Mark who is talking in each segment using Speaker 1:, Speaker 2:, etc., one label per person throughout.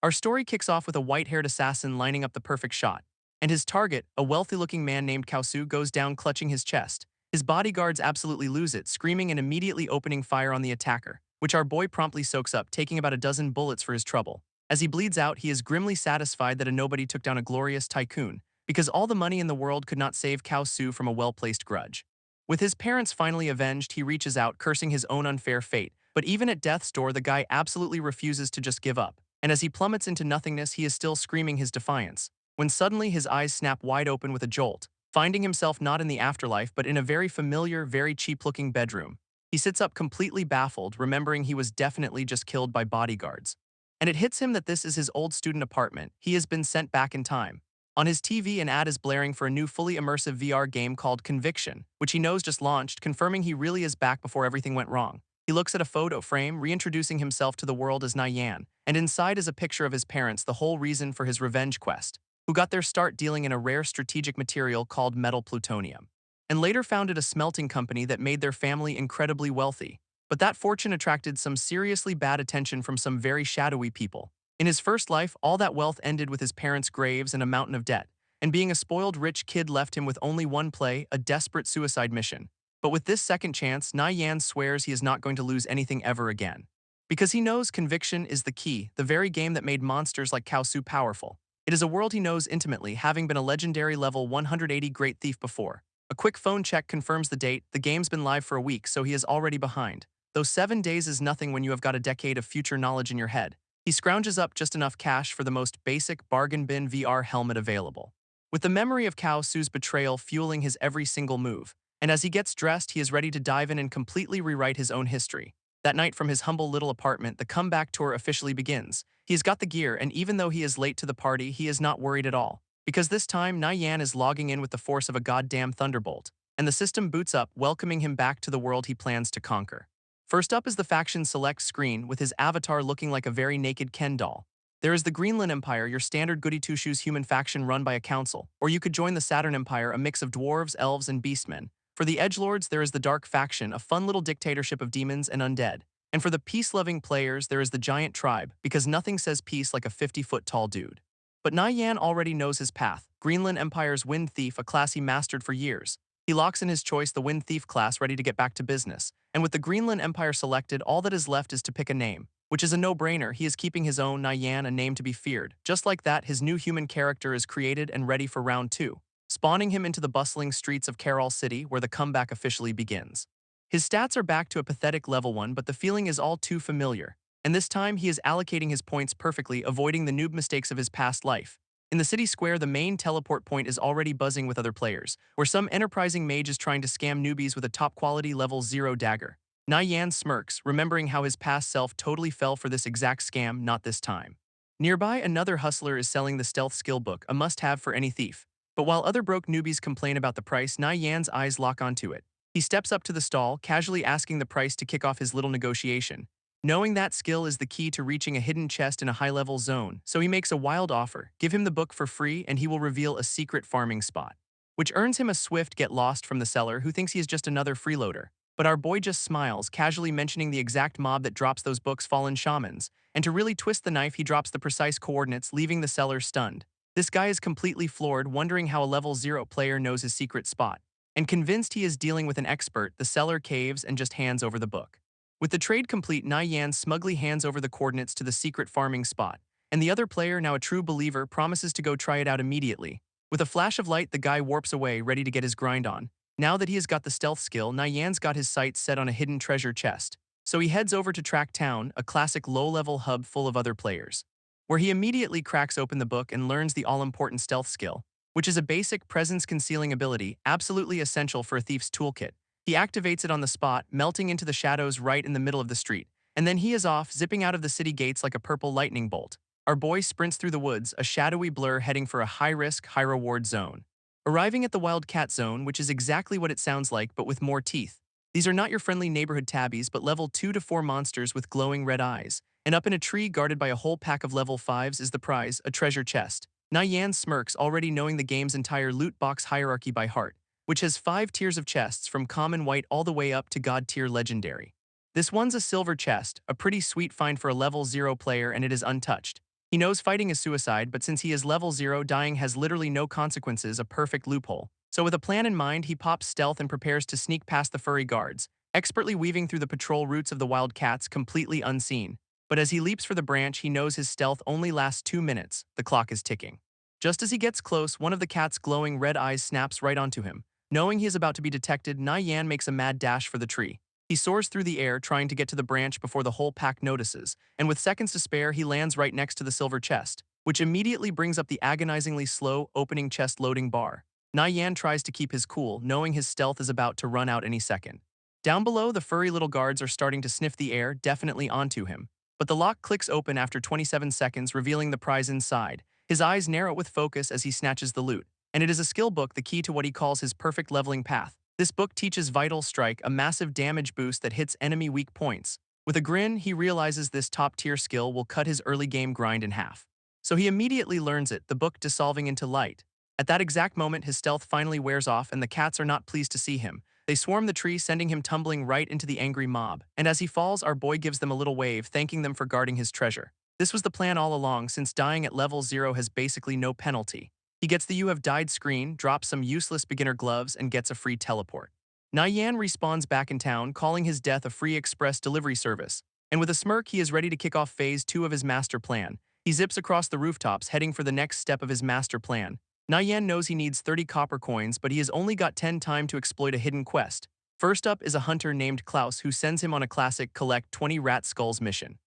Speaker 1: Our story kicks off with a white-haired assassin lining up the perfect shot, and his target, a wealthy-looking man named Kaosu, goes down clutching his chest. His bodyguards absolutely lose it, screaming and immediately opening fire on the attacker, which our boy promptly soaks up, taking about a dozen bullets for his trouble. As he bleeds out, he is grimly satisfied that a nobody took down a glorious tycoon, because all the money in the world could not save Kaosu from a well-placed grudge. With his parents finally avenged, he reaches out, cursing his own unfair fate, but even at death's door, the guy absolutely refuses to just give up, and as he plummets into nothingness, he is still screaming his defiance, when suddenly his eyes snap wide open with a jolt, finding himself not in the afterlife but in a very familiar, very cheap-looking bedroom. He sits up completely baffled, remembering he was definitely just killed by bodyguards. And it hits him that this is his old student apartment. He has been sent back in time. On his TV, an ad is blaring for a new fully immersive VR game called Conviction, which he knows just launched, confirming he really is back before everything went wrong. He looks at a photo frame, reintroducing himself to the world as Nyan, and inside is a picture of his parents, the whole reason for his revenge quest, who got their start dealing in a rare strategic material called metal plutonium, and later founded a smelting company that made their family incredibly wealthy. But that fortune attracted some seriously bad attention from some very shadowy people. In his first life, all that wealth ended with his parents' graves and a mountain of debt, and being a spoiled rich kid left him with only one play, a desperate suicide mission. But with this second chance, Nyan swears he is not going to lose anything ever again. Because he knows conviction is the key, the very game that made monsters like Kaosu powerful. It is a world he knows intimately, having been a legendary level 180 great thief before. A quick phone check confirms the date. The game's been live for a week, so he is already behind. Though 7 days is nothing when you have got a decade of future knowledge in your head. He scrounges up just enough cash for the most basic bargain bin VR helmet available, with the memory of Kaosu's betrayal fueling his every single move. And as he gets dressed, he is ready to dive in and completely rewrite his own history. That night from his humble little apartment, the comeback tour officially begins. He's got the gear, and even though he is late to the party, he is not worried at all. Because this time, Nyan is logging in with the force of a goddamn thunderbolt, and the system boots up, welcoming him back to the world he plans to conquer. First up is the faction select screen, with his avatar looking like a very naked Ken doll. There is the Greenland Empire, your standard goody-two-shoes human faction run by a council, or you could join the Saturn Empire, a mix of dwarves, elves, and beastmen. For the edgelords, there is the Dark Faction, a fun little dictatorship of demons and undead. And for the peace-loving players, there is the Giant Tribe, because nothing says peace like a 50-foot-tall dude. But Nyan already knows his path. Greenland Empire's Wind Thief, a class he mastered for years. He locks in his choice, the Wind Thief class, ready to get back to business. And with the Greenland Empire selected, all that is left is to pick a name, which is a no-brainer. He is keeping his own, Nyan, a name to be feared. Just like that, his new human character is created and ready for round 2, spawning him into the bustling streets of Carol City, where the comeback officially begins. His stats are back to a pathetic level 1, but the feeling is all too familiar. And this time, he is allocating his points perfectly, avoiding the noob mistakes of his past life. In the city square, the main teleport point is already buzzing with other players, where some enterprising mage is trying to scam newbies with a top-quality level 0 dagger. Nyan smirks, remembering how his past self totally fell for this exact scam, not this time. Nearby, another hustler is selling the stealth skill book, a must-have for any thief. But while other broke newbies complain about the price, Nyan's eyes lock onto it. He steps up to the stall, casually asking the price to kick off his little negotiation, knowing that skill is the key to reaching a hidden chest in a high-level zone, so he makes a wild offer. Give him the book for free and he will reveal a secret farming spot, which earns him a swift get lost from the seller, who thinks he is just another freeloader. But our boy just smiles, casually mentioning the exact mob that drops those books, fallen shamans, and to really twist the knife, he drops the precise coordinates, leaving the seller stunned. This guy is completely floored, wondering how a level 0 player knows his secret spot. And convinced he is dealing with an expert, the seller caves and just hands over the book. With the trade complete, Nyan smugly hands over the coordinates to the secret farming spot, and the other player, now a true believer, promises to go try it out immediately. With a flash of light, the guy warps away, ready to get his grind on. Now that he has got the stealth skill, Nyan's got his sights set on a hidden treasure chest. So he heads over to Track Town, a classic low-level hub full of other players, where he immediately cracks open the book and learns the all-important stealth skill, which is a basic presence-concealing ability, absolutely essential for a thief's toolkit. He activates it on the spot, melting into the shadows right in the middle of the street, and then he is off, zipping out of the city gates like a purple lightning bolt. Our boy sprints through the woods, a shadowy blur heading for a high-risk, high-reward zone. Arriving at the Wildcat Zone, which is exactly what it sounds like, but with more teeth. These are not your friendly neighborhood tabbies, but level 2 to 4 monsters with glowing red eyes. And up in a tree guarded by a whole pack of level 5s is the prize, a treasure chest. Nyan smirks, already knowing the game's entire loot box hierarchy by heart, which has 5 tiers of chests from common white all the way up to god tier legendary. This one's a silver chest, a pretty sweet find for a level 0 player, and it is untouched. He knows fighting is suicide, but since he is level 0, dying has literally no consequences, a perfect loophole. So with a plan in mind, he pops stealth and prepares to sneak past the furry guards, expertly weaving through the patrol routes of the wild cats completely unseen. But as he leaps for the branch, he knows his stealth only lasts 2 minutes. The clock is ticking. Just as he gets close, one of the cat's glowing red eyes snaps right onto him. Knowing he is about to be detected, Na Yan makes a mad dash for the tree. He soars through the air, trying to get to the branch before the whole pack notices, and with seconds to spare, he lands right next to the silver chest, which immediately brings up the agonizingly slow opening chest loading bar. Na Yan tries to keep his cool, knowing his stealth is about to run out any second. Down below, the furry little guards are starting to sniff the air, definitely onto him. But the lock clicks open after 27 seconds, revealing the prize inside. His eyes narrow with focus as he snatches the loot, and it is a skill book, the key to what he calls his perfect leveling path. This book teaches Vital Strike, a massive damage boost that hits enemy weak points. With a grin, he realizes this top-tier skill will cut his early game grind in half. So he immediately learns it, the book dissolving into light. At that exact moment, his stealth finally wears off, and the cats are not pleased to see him. They swarm the tree, sending him tumbling right into the angry mob. And as he falls, our boy gives them a little wave, thanking them for guarding his treasure. This was the plan all along, since dying at level 0 has basically no penalty. He gets the "You have died" screen, drops some useless beginner gloves, and gets a free teleport. Na Yan respawns back in town, calling his death a free express delivery service. And with a smirk, he is ready to kick off phase 2 of his master plan. He zips across the rooftops, heading for the next step of his master plan. Na Yan knows he needs 30 copper coins, but he has only got 10 time to exploit a hidden quest. First up is a hunter named Klaus, who sends him on a classic collect 20 rat skulls mission.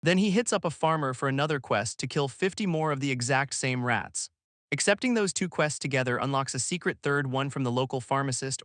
Speaker 1: Then he hits up a farmer for another quest to kill 50 more of the exact same rats. Accepting those 2 quests together unlocks a secret third one from the local pharmacist,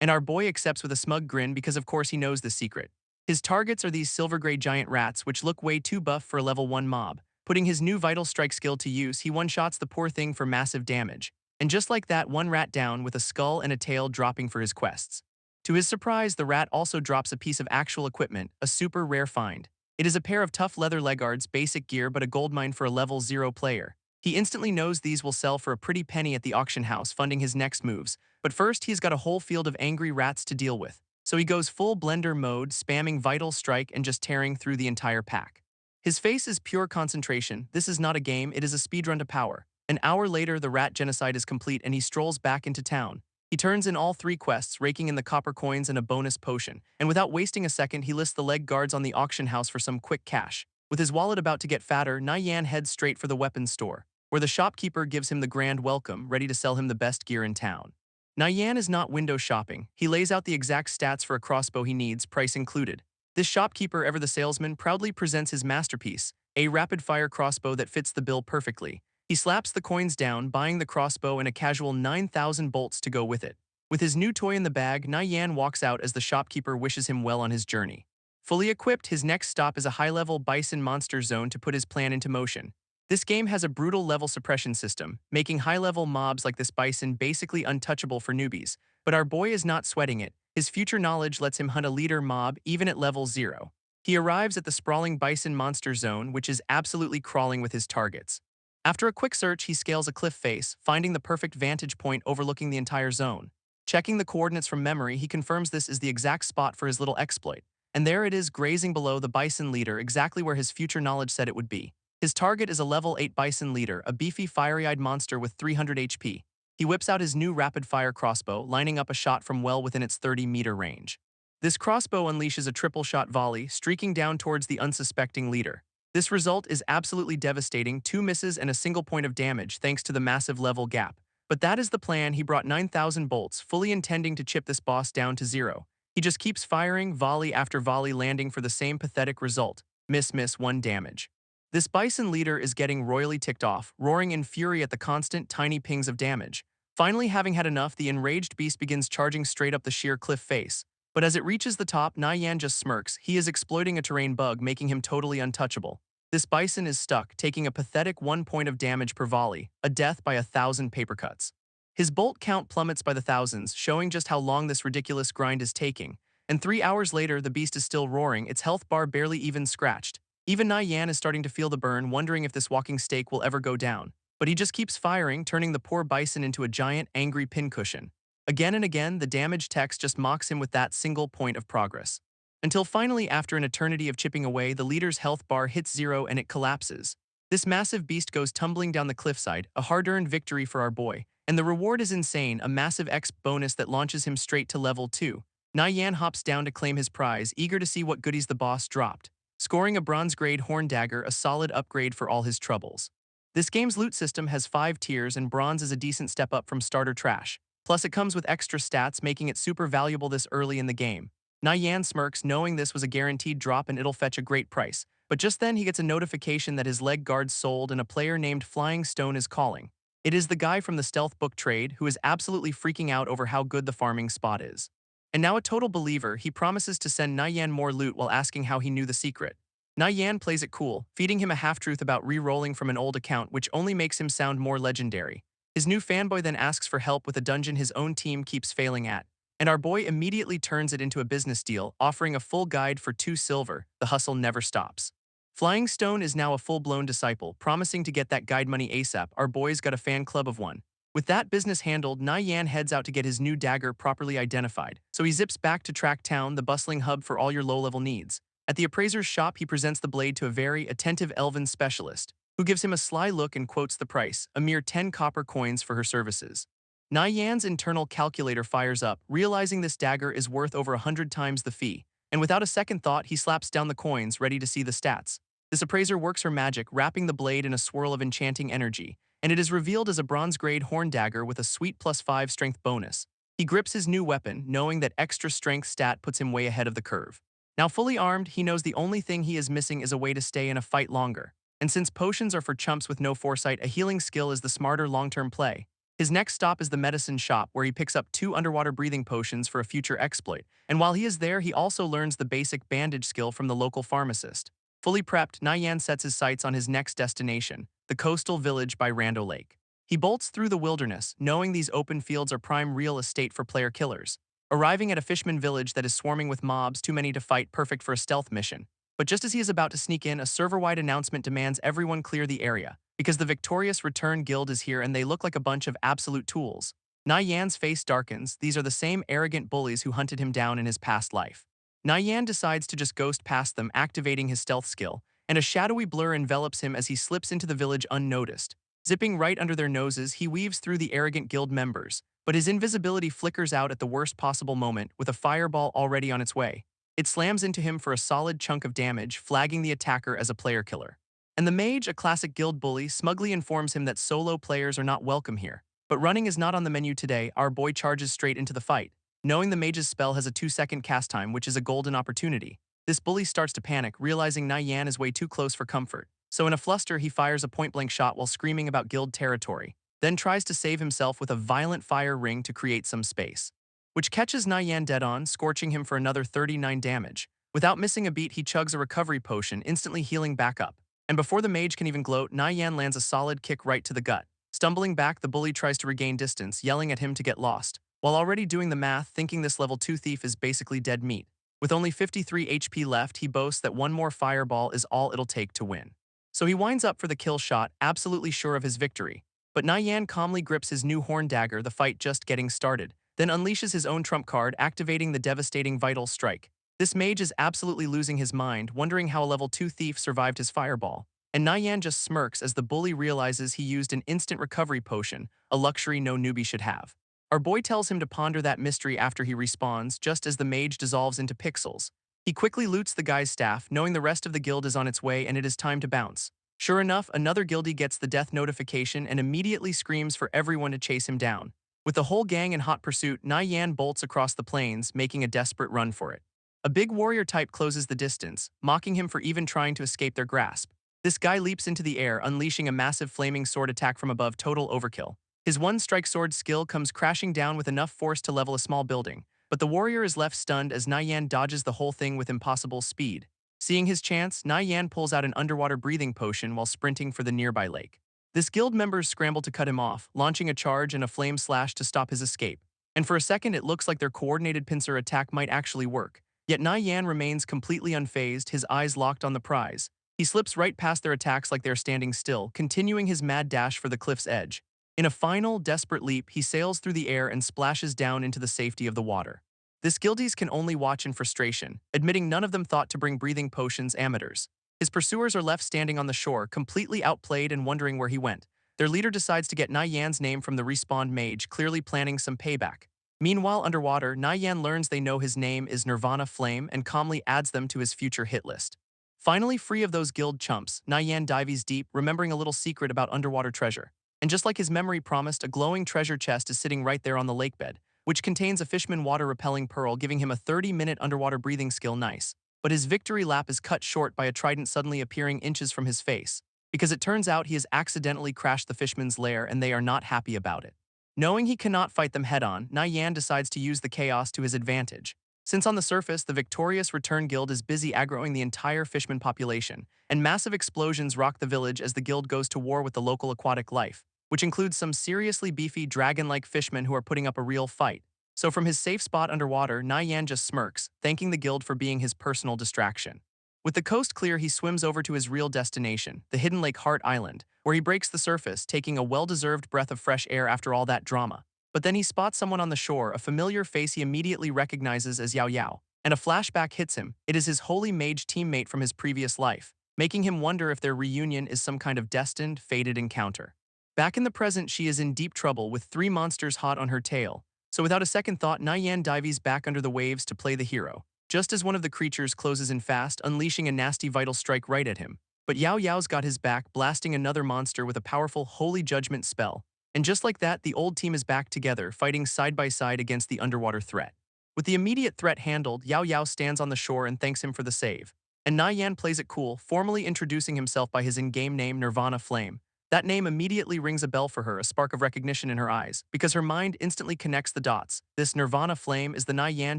Speaker 1: and our boy accepts with a smug grin because of course he knows the secret. His targets are these silver gray giant rats, which look way too buff for a level 1 mob. Putting his new Vital Strike skill to use, he one-shots the poor thing for massive damage. And just like that, one rat down, with a skull and a tail dropping for his quests. To his surprise, the rat also drops a piece of actual equipment, a super rare find. It is a pair of tough leather legguards, basic gear, but a goldmine for a level 0 player. He instantly knows these will sell for a pretty penny at the auction house, funding his next moves. But first, he's got a whole field of angry rats to deal with. So he goes full blender mode, spamming Vital Strike and just tearing through the entire pack. His face is pure concentration. This is not a game, it is a speedrun to power. An hour later, the rat genocide is complete and he strolls back into town. He turns in all 3 quests, raking in the copper coins and a bonus potion. And without wasting a second, he lists the leg guards on the auction house for some quick cash. With his wallet about to get fatter, Na Yan heads straight for the weapons store, where the shopkeeper gives him the grand welcome, ready to sell him the best gear in town. Na Yan is not window shopping. He lays out the exact stats for a crossbow he needs, price included. This shopkeeper, ever the salesman, proudly presents his masterpiece, a rapid-fire crossbow that fits the bill perfectly. He slaps the coins down, buying the crossbow and a casual 9,000 bolts to go with it. With his new toy in the bag, Na Yan walks out as the shopkeeper wishes him well on his journey. Fully equipped, his next stop is a high-level bison monster zone to put his plan into motion. This game has a brutal level suppression system, making high-level mobs like this bison basically untouchable for newbies. But our boy is not sweating it. His future knowledge lets him hunt a leader mob even at level 0. He arrives at the sprawling bison monster zone, which is absolutely crawling with his targets. After a quick search, he scales a cliff face, finding the perfect vantage point overlooking the entire zone. Checking the coordinates from memory, he confirms this is the exact spot for his little exploit. And there it is, grazing below the bison leader, exactly where his future knowledge said it would be. His target is a level 8 bison leader, a beefy fiery-eyed monster with 300 HP. He whips out his new rapid-fire crossbow, lining up a shot from well within its 30-meter range. This crossbow unleashes a triple-shot volley, streaking down towards the unsuspecting leader. This result is absolutely devastating, 2 misses and a single point of damage thanks to the massive level gap. But that is the plan. He brought 9,000 bolts, fully intending to chip this boss down to 0. He just keeps firing, volley after volley, landing for the same pathetic result. Miss, 1 damage. This bison leader is getting royally ticked off, roaring in fury at the constant tiny pings of damage. Finally, having had enough, the enraged beast begins charging straight up the sheer cliff face. But as it reaches the top, Na Yan just smirks. He is exploiting a terrain bug, making him totally untouchable. This bison is stuck, taking a pathetic 1 point of damage per volley, a death by 1,000 paper cuts. His bolt count plummets by the thousands, showing just how long this ridiculous grind is taking. And 3 hours later, the beast is still roaring, its health bar barely even scratched. Even Na Yan is starting to feel the burn, wondering if this walking stake will ever go down. But he just keeps firing, turning the poor bison into a giant, angry pincushion. Again and again, the damage text just mocks him with that single point of progress. Until finally, after an eternity of chipping away, the leader's health bar hits 0 and it collapses. This massive beast goes tumbling down the cliffside, a hard-earned victory for our boy. And the reward is insane, a massive X bonus that launches him straight to level 2. Yan hops down to claim his prize, eager to see what goodies the boss dropped. Scoring a bronze-grade horn dagger, a solid upgrade for all his troubles. This game's loot system has 5 tiers and bronze is a decent step up from starter trash. Plus it comes with extra stats, making it super valuable this early in the game. Yan smirks, knowing this was a guaranteed drop and it'll fetch a great price. But just then he gets a notification that his leg guard's sold and a player named Flying Stone is calling. It is the guy from the stealth book trade who is absolutely freaking out over how good the farming spot is. And now a total believer, he promises to send Yan more loot while asking how he knew the secret. Yan plays it cool, feeding him a half-truth about re-rolling from an old account which only makes him sound more legendary. His new fanboy then asks for help with a dungeon his own team keeps failing at. And our boy immediately turns it into a business deal, offering a full guide for 2 silver. The hustle never stops. Flying Stone is now a full-blown disciple, promising to get that guide money ASAP. Our boy's got a fan club of one. With that business handled, Yan heads out to get his new dagger properly identified, so he zips back to Track Town, the bustling hub for all your low-level needs. At the appraiser's shop, he presents the blade to a very attentive elven specialist, who gives him a sly look and quotes the price, a mere 10 copper coins for her services. Yan's internal calculator fires up, realizing this dagger is worth over 100 times the fee, and without a second thought, he slaps down the coins, ready to see the stats. This appraiser works her magic, wrapping the blade in a swirl of enchanting energy, and it is revealed as a bronze-grade horn dagger with a sweet +5 strength bonus. He grips his new weapon, knowing that extra strength stat puts him way ahead of the curve. Now fully armed, he knows the only thing he is missing is a way to stay in a fight longer. And since potions are for chumps with no foresight, a healing skill is the smarter long-term play. His next stop is the medicine shop, where he picks up 2 underwater breathing potions for a future exploit. And while he is there, he also learns the basic bandage skill from the local pharmacist. Fully prepped, Yan sets his sights on his next destination, the coastal village by Rando Lake. He bolts through the wilderness, knowing these open fields are prime real estate for player killers. Arriving at a fishman village that is swarming with mobs, too many to fight, perfect for a stealth mission. But just as he is about to sneak in, a server-wide announcement demands everyone clear the area, because the victorious Return Guild is here and they look like a bunch of absolute tools. Yan's face darkens. These are the same arrogant bullies who hunted him down in his past life. Yan decides to just ghost past them, activating his stealth skill, and a shadowy blur envelops him as he slips into the village unnoticed. Zipping right under their noses, he weaves through the arrogant guild members, but his invisibility flickers out at the worst possible moment, with a fireball already on its way. It slams into him for a solid chunk of damage, flagging the attacker as a player killer. And the mage, a classic guild bully, smugly informs him that solo players are not welcome here. But running is not on the menu today. Our boy charges straight into the fight, knowing the mage's spell has a 2-second cast time, which is a golden opportunity. This bully starts to panic, realizing Yan is way too close for comfort. So in a fluster, he fires a point-blank shot while screaming about guild territory, then tries to save himself with a violent fire ring to create some space, which catches Yan dead on, scorching him for another 39 damage. Without missing a beat, he chugs a recovery potion, instantly healing back up. And before the mage can even gloat, Yan lands a solid kick right to the gut. Stumbling back, the bully tries to regain distance, yelling at him to get lost, while already doing the math, thinking this level 2 thief is basically dead meat. With only 53 HP left, he boasts that one more fireball is all it'll take to win. So he winds up for the kill shot, absolutely sure of his victory. But Yan calmly grips his new horn dagger, the fight just getting started, then unleashes his own trump card, activating the devastating Vital Strike. This mage is absolutely losing his mind, wondering how a level 2 thief survived his fireball. And Yan just smirks as the bully realizes he used an instant recovery potion, a luxury no newbie should have. Our boy tells him to ponder that mystery after he respawns, just as the mage dissolves into pixels. He quickly loots the guy's staff, knowing the rest of the guild is on its way and it is time to bounce. Sure enough, another guildie gets the death notification and immediately screams for everyone to chase him down. With the whole gang in hot pursuit, Yan bolts across the plains, making a desperate run for it. A big warrior type closes the distance, mocking him for even trying to escape their grasp. This guy leaps into the air, unleashing a massive flaming sword attack from above, total overkill. His one-strike sword skill comes crashing down with enough force to level a small building, but the warrior is left stunned as Yan dodges the whole thing with impossible speed. Seeing his chance, Yan pulls out an underwater breathing potion while sprinting for the nearby lake. This guild members scramble to cut him off, launching a charge and a flame slash to stop his escape. And for a second it looks like their coordinated pincer attack might actually work. Yet Yan remains completely unfazed, his eyes locked on the prize. He slips right past their attacks like they're standing still, continuing his mad dash for the cliff's edge. In a final, desperate leap, he sails through the air and splashes down into the safety of the water. This guildies can only watch in frustration, admitting none of them thought to bring breathing potions, amateurs. His pursuers are left standing on the shore, completely outplayed and wondering where he went. Their leader decides to get Na Yan's name from the respawned mage, clearly planning some payback. Meanwhile, underwater, Na Yan learns they know his name is Nirvana Flame and calmly adds them to his future hit list. Finally free of those guild chumps, Na Yan dives deep, remembering a little secret about underwater treasure. And just like his memory promised, a glowing treasure chest is sitting right there on the lakebed, which contains a fishman water-repelling pearl, giving him a 30-minute underwater breathing skill. Nice. But his victory lap is cut short by a trident suddenly appearing inches from his face, because it turns out he has accidentally crashed the fishman's lair and they are not happy about it. Knowing he cannot fight them head-on, Na Yan decides to use the chaos to his advantage. Since on the surface, the victorious Return Guild is busy aggroing the entire fishman population, and massive explosions rock the village as the guild goes to war with the local aquatic life, which includes some seriously beefy dragon-like fishmen who are putting up a real fight. So from his safe spot underwater, Na Yan just smirks, thanking the guild for being his personal distraction. With the coast clear, he swims over to his real destination, the hidden Lake Heart Island, where he breaks the surface, taking a well-deserved breath of fresh air after all that drama. But then he spots someone on the shore, a familiar face he immediately recognizes as Yao Yao, and a flashback hits him. It is his holy mage teammate from his previous life, making him wonder if their reunion is some kind of destined, fated encounter. Back in the present, she is in deep trouble with 3 monsters hot on her tail. So without a second thought, Na Yan dives back under the waves to play the hero, just as one of the creatures closes in fast, unleashing a nasty vital strike right at him. But Yao Yao's got his back, blasting another monster with a powerful Holy Judgment spell. And just like that, the old team is back together, fighting side by side against the underwater threat. With the immediate threat handled, Yao Yao stands on the shore and thanks him for the save. And Na Yan plays it cool, formally introducing himself by his in-game name Nirvana Flame. That name immediately rings a bell for her, a spark of recognition in her eyes, because her mind instantly connects the dots. This Nirvana Flame is the Na Yan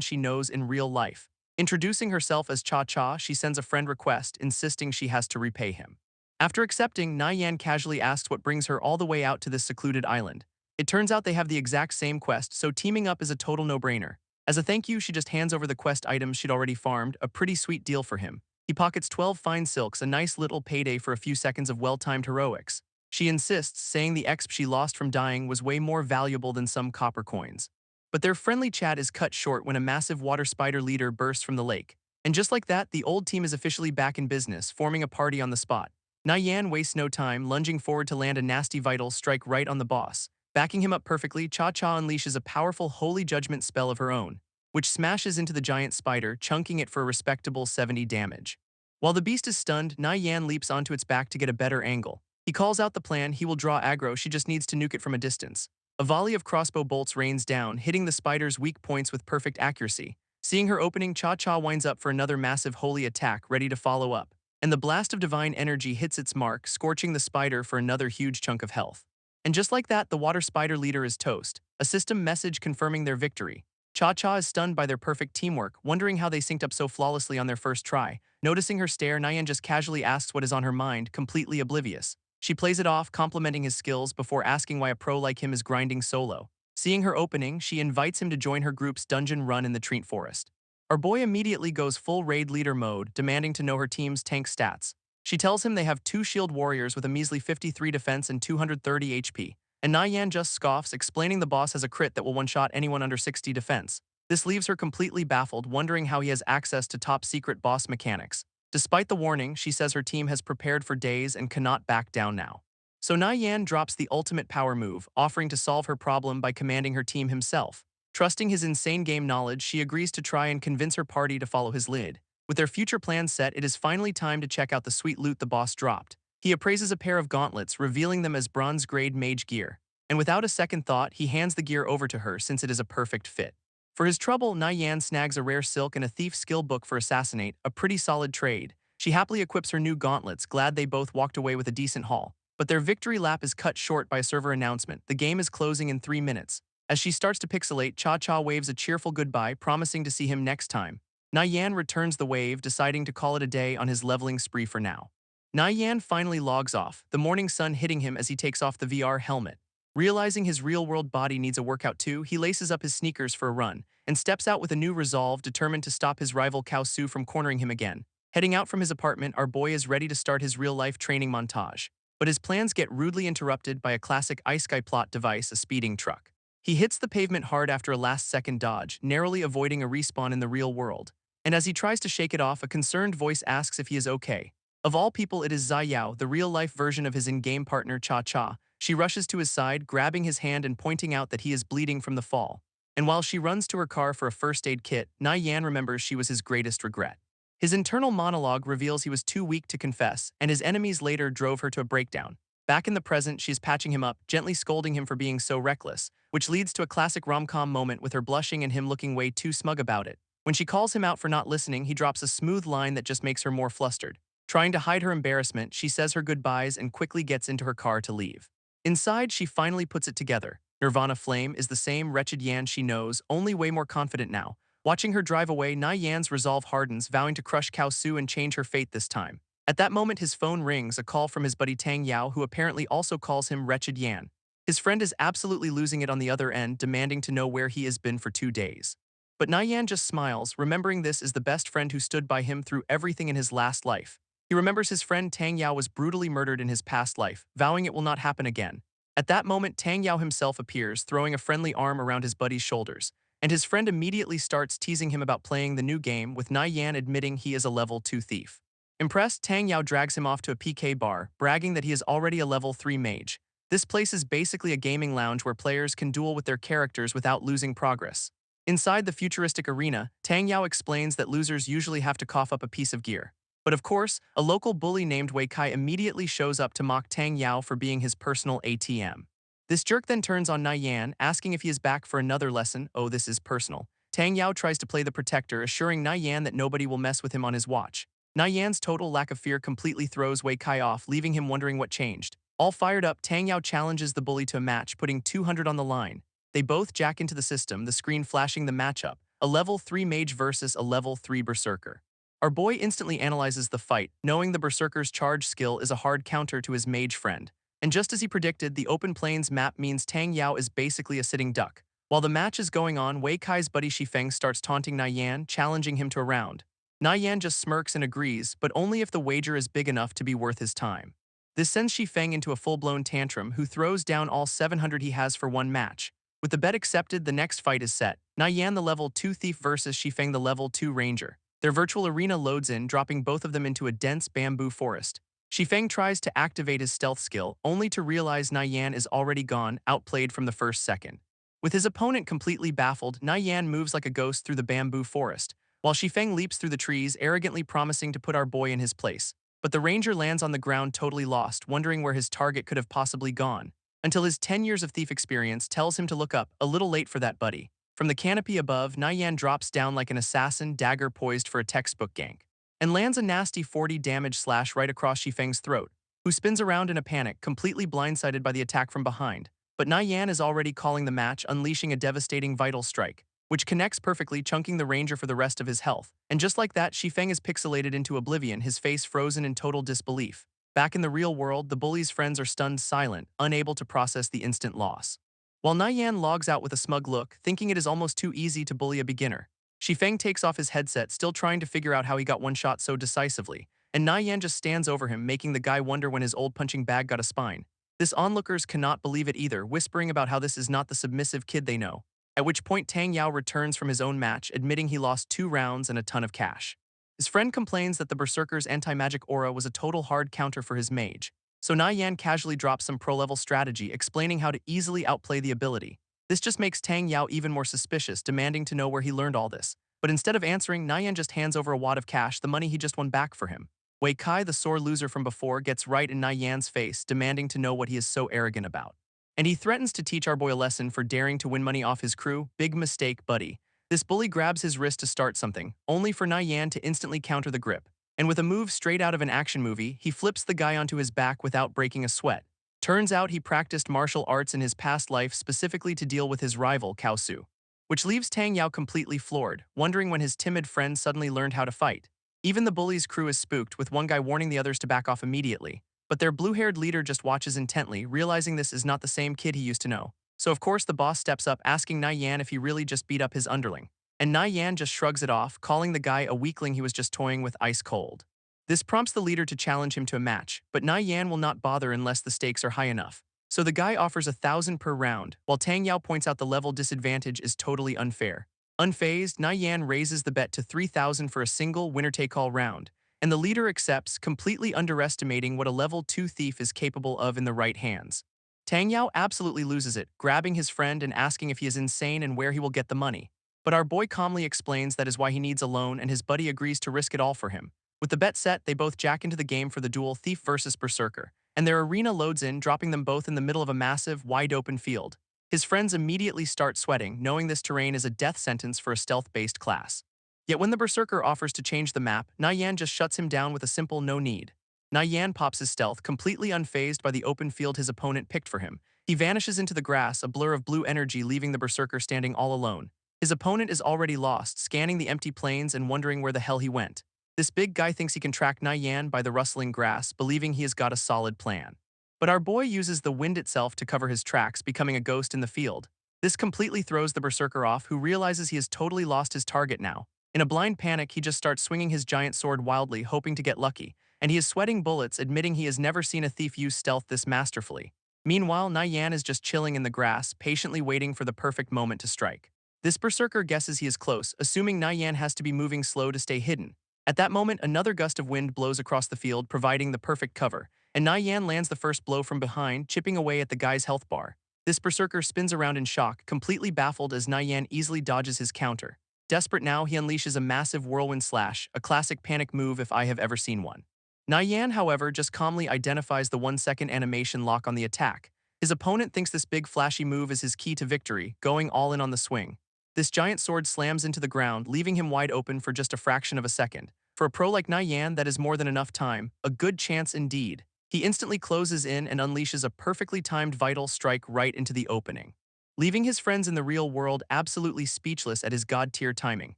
Speaker 1: she knows in real life. Introducing herself as Cha-Cha, she sends a friend request, insisting she has to repay him. After accepting, Na Yan casually asks what brings her all the way out to this secluded island. It turns out they have the exact same quest, so teaming up is a total no-brainer. As a thank you, she just hands over the quest items she'd already farmed, a pretty sweet deal for him. He pockets 12 fine silks, a nice little payday for a few seconds of well-timed heroics. She insists, saying the exp she lost from dying was way more valuable than some copper coins. But their friendly chat is cut short when a massive water spider leader bursts from the lake. And just like that, the old team is officially back in business, forming a party on the spot. Na Yan wastes no time, lunging forward to land a nasty vital strike right on the boss. Backing him up perfectly, Cha-Cha unleashes a powerful Holy Judgment spell of her own, which smashes into the giant spider, chunking it for a respectable 70 damage. While the beast is stunned, Na Yan leaps onto its back to get a better angle. He calls out the plan, he will draw aggro, she just needs to nuke it from a distance. A volley of crossbow bolts rains down, hitting the spider's weak points with perfect accuracy. Seeing her opening, Cha-Cha winds up for another massive holy attack, ready to follow up. And the blast of divine energy hits its mark, scorching the spider for another huge chunk of health. And just like that, the water spider leader is toast, a system message confirming their victory. Cha-Cha is stunned by their perfect teamwork, wondering how they synced up so flawlessly on their first try. Noticing her stare, Na Yan just casually asks what is on her mind, completely oblivious. She plays it off, complimenting his skills before asking why a pro like him is grinding solo. Seeing her opening, she invites him to join her group's dungeon run in the Treant forest. Our boy immediately goes full raid leader mode, demanding to know her team's tank stats. She tells him they have 2 shield warriors with a measly 53 defense and 230 HP. And Na Yan just scoffs, explaining the boss has a crit that will one-shot anyone under 60 defense. This leaves her completely baffled, wondering how he has access to top-secret boss mechanics. Despite the warning, she says her team has prepared for days and cannot back down now. So Na Yan drops the ultimate power move, offering to solve her problem by commanding her team himself. Trusting his insane game knowledge, she agrees to try and convince her party to follow his lead. With their future plans set, it is finally time to check out the sweet loot the boss dropped. He appraises a pair of gauntlets, revealing them as bronze-grade mage gear. And without a second thought, he hands the gear over to her since it is a perfect fit. For his trouble, Na Yan snags a rare silk and a thief skill book for Assassinate, a pretty solid trade. She happily equips her new gauntlets, glad they both walked away with a decent haul. But their victory lap is cut short by a server announcement. The game is closing in 3 minutes. As she starts to pixelate, Cha-Cha waves a cheerful goodbye, promising to see him next time. Na Yan returns the wave, deciding to call it a day on his leveling spree for now. Na Yan finally logs off, the morning sun hitting him as he takes off the VR helmet. Realizing his real-world body needs a workout too, he laces up his sneakers for a run, and steps out with a new resolve, determined to stop his rival Cao Su from cornering him again. Heading out from his apartment, our boy is ready to start his real-life training montage. But his plans get rudely interrupted by a classic Isekai plot device, a speeding truck. He hits the pavement hard after a last-second dodge, narrowly avoiding a respawn in the real world. And as he tries to shake it off, a concerned voice asks if he is okay. Of all people, it is Zai Yao, the real-life version of his in-game partner Cha Cha. She rushes to his side, grabbing his hand and pointing out that he is bleeding from the fall. And while she runs to her car for a first aid kit, Na Yan remembers she was his greatest regret. His internal monologue reveals he was too weak to confess, and his enemies later drove her to a breakdown. Back in the present, she's patching him up, gently scolding him for being so reckless, which leads to a classic rom-com moment with her blushing and him looking way too smug about it. When she calls him out for not listening, he drops a smooth line that just makes her more flustered. Trying to hide her embarrassment, she says her goodbyes and quickly gets into her car to leave. Inside, she finally puts it together. Nirvana Flame is the same wretched Yan she knows, only way more confident now. Watching her drive away, Na Yan's resolve hardens, vowing to crush Cao Su and change her fate this time. At that moment, his phone rings, a call from his buddy Tang Yao, who apparently also calls him Wretched Yan. His friend is absolutely losing it on the other end, demanding to know where he has been for 2 days. But Na Yan just smiles, remembering this is the best friend who stood by him through everything in his last life. He remembers his friend Tang Yao was brutally murdered in his past life, vowing it will not happen again. At that moment, Tang Yao himself appears, throwing a friendly arm around his buddy's shoulders, and his friend immediately starts teasing him about playing the new game, with Na Yan admitting he is a level 2 thief. Impressed, Tang Yao drags him off to a PK bar, bragging that he is already a level 3 mage. This place is basically a gaming lounge where players can duel with their characters without losing progress. Inside the futuristic arena, Tang Yao explains that losers usually have to cough up a piece of gear. But of course, a local bully named Wei Kai immediately shows up to mock Tang Yao for being his personal ATM. This jerk then turns on Na Yan, asking if he is back for another lesson. Oh, this is personal. Tang Yao tries to play the protector, assuring Na Yan that nobody will mess with him on his watch. Na Yan's total lack of fear completely throws Wei Kai off, leaving him wondering what changed. All fired up, Tang Yao challenges the bully to a match, putting 200 on the line. They both jack into the system, the screen flashing the matchup, a level 3 mage versus a level 3 berserker. Our boy instantly analyzes the fight, knowing the berserker's charge skill is a hard counter to his mage friend. And just as he predicted, the open plains map means Tang Yao is basically a sitting duck. While the match is going on, Wei Kai's buddy Shifeng starts taunting Na Yan, challenging him to a round. Na Yan just smirks and agrees, but only if the wager is big enough to be worth his time. This sends Shifeng into a full-blown tantrum, who throws down all 700 he has for one match. With the bet accepted, the next fight is set. Na Yan the level 2 thief versus Shifeng the level 2 ranger. Their virtual arena loads in, dropping both of them into a dense bamboo forest. Shifeng tries to activate his stealth skill, only to realize Na Yan is already gone, outplayed from the first second. With his opponent completely baffled, Na Yan moves like a ghost through the bamboo forest, while Shifeng leaps through the trees, arrogantly promising to put our boy in his place. But the ranger lands on the ground totally lost, wondering where his target could have possibly gone, until his 10 years of thief experience tells him to look up, a little late for that, buddy. From the canopy above, Na Yan drops down like an assassin, dagger poised for a textbook gank, and lands a nasty 40 damage slash right across Shifeng's throat, who spins around in a panic, completely blindsided by the attack from behind. But Na Yan is already calling the match, unleashing a devastating vital strike, which connects perfectly, chunking the ranger for the rest of his health. And just like that, Shifeng is pixelated into oblivion, his face frozen in total disbelief. Back in the real world, the bully's friends are stunned silent, unable to process the instant loss. While Na Yan logs out with a smug look, thinking it is almost too easy to bully a beginner, Shifeng takes off his headset, still trying to figure out how he got one shot so decisively, and Na Yan just stands over him, making the guy wonder when his old punching bag got a spine. This onlookers cannot believe it either, whispering about how this is not the submissive kid they know. At which point Tang Yao returns from his own match, admitting he lost 2 rounds and a ton of cash. His friend complains that the berserker's anti-magic aura was a total hard counter for his mage, so Na Yan casually drops some pro-level strategy, explaining how to easily outplay the ability. This just makes Tang Yao even more suspicious, demanding to know where he learned all this. But instead of answering, Na Yan just hands over a wad of cash, the money he just won back for him. Wei Kai, the sore loser from before, gets right in Na Yan's face, demanding to know what he is so arrogant about. And he threatens to teach our boy a lesson for daring to win money off his crew. Big mistake, buddy. This bully grabs his wrist to start something, only for Na Yan to instantly counter the grip. And with a move straight out of an action movie, he flips the guy onto his back without breaking a sweat. Turns out he practiced martial arts in his past life specifically to deal with his rival, Cao Su. Which leaves Tang Yao completely floored, wondering when his timid friend suddenly learned how to fight. Even the bully's crew is spooked, with one guy warning the others to back off immediately. But their blue-haired leader just watches intently, realizing this is not the same kid he used to know. So of course the boss steps up, asking Na Yan if he really just beat up his underling. And Na Yan just shrugs it off, calling the guy a weakling he was just toying with ice cold. This prompts the leader to challenge him to a match, but Na Yan will not bother unless the stakes are high enough. So the guy offers 1,000 per round, while Tang Yao points out the level disadvantage is totally unfair. Unfazed, Na Yan raises the bet to 3,000 for a single winner-take-all round, and the leader accepts, completely underestimating what a level 2 thief is capable of in the right hands. Tang Yao absolutely loses it, grabbing his friend and asking if he is insane and where he will get the money. But our boy calmly explains that is why he needs a loan, and his buddy agrees to risk it all for him. With the bet set, they both jack into the game for the duel Thief versus Berserker, and their arena loads in, dropping them both in the middle of a massive, wide-open field. His friends immediately start sweating, knowing this terrain is a death sentence for a stealth-based class. Yet when the Berserker offers to change the map, Nyan just shuts him down with a simple no need. Nyan pops his stealth, completely unfazed by the open field his opponent picked for him. He vanishes into the grass, a blur of blue energy, leaving the Berserker standing all alone. His opponent is already lost, scanning the empty plains and wondering where the hell he went. This big guy thinks he can track Nyan by the rustling grass, believing he has got a solid plan. But our boy uses the wind itself to cover his tracks, becoming a ghost in the field. This completely throws the Berserker off, who realizes he has totally lost his target now. In a blind panic, he just starts swinging his giant sword wildly, hoping to get lucky, and he is sweating bullets, admitting he has never seen a thief use stealth this masterfully. Meanwhile, Nyan is just chilling in the grass, patiently waiting for the perfect moment to strike. This Berserker guesses he is close, assuming Nyan has to be moving slow to stay hidden. At that moment, another gust of wind blows across the field, providing the perfect cover, and Nyan lands the first blow from behind, chipping away at the guy's health bar. This Berserker spins around in shock, completely baffled as Nyan easily dodges his counter. Desperate now, he unleashes a massive whirlwind slash, a classic panic move if I have ever seen one. Nyan, however, just calmly identifies the 1-second animation lock on the attack. His opponent thinks this big flashy move is his key to victory, going all in on the swing. This giant sword slams into the ground, leaving him wide open for just a fraction of a second. For a pro like Nyan, that is more than enough time, a good chance indeed. He instantly closes in and unleashes a perfectly timed vital strike right into the opening, leaving his friends in the real world absolutely speechless at his god-tier timing.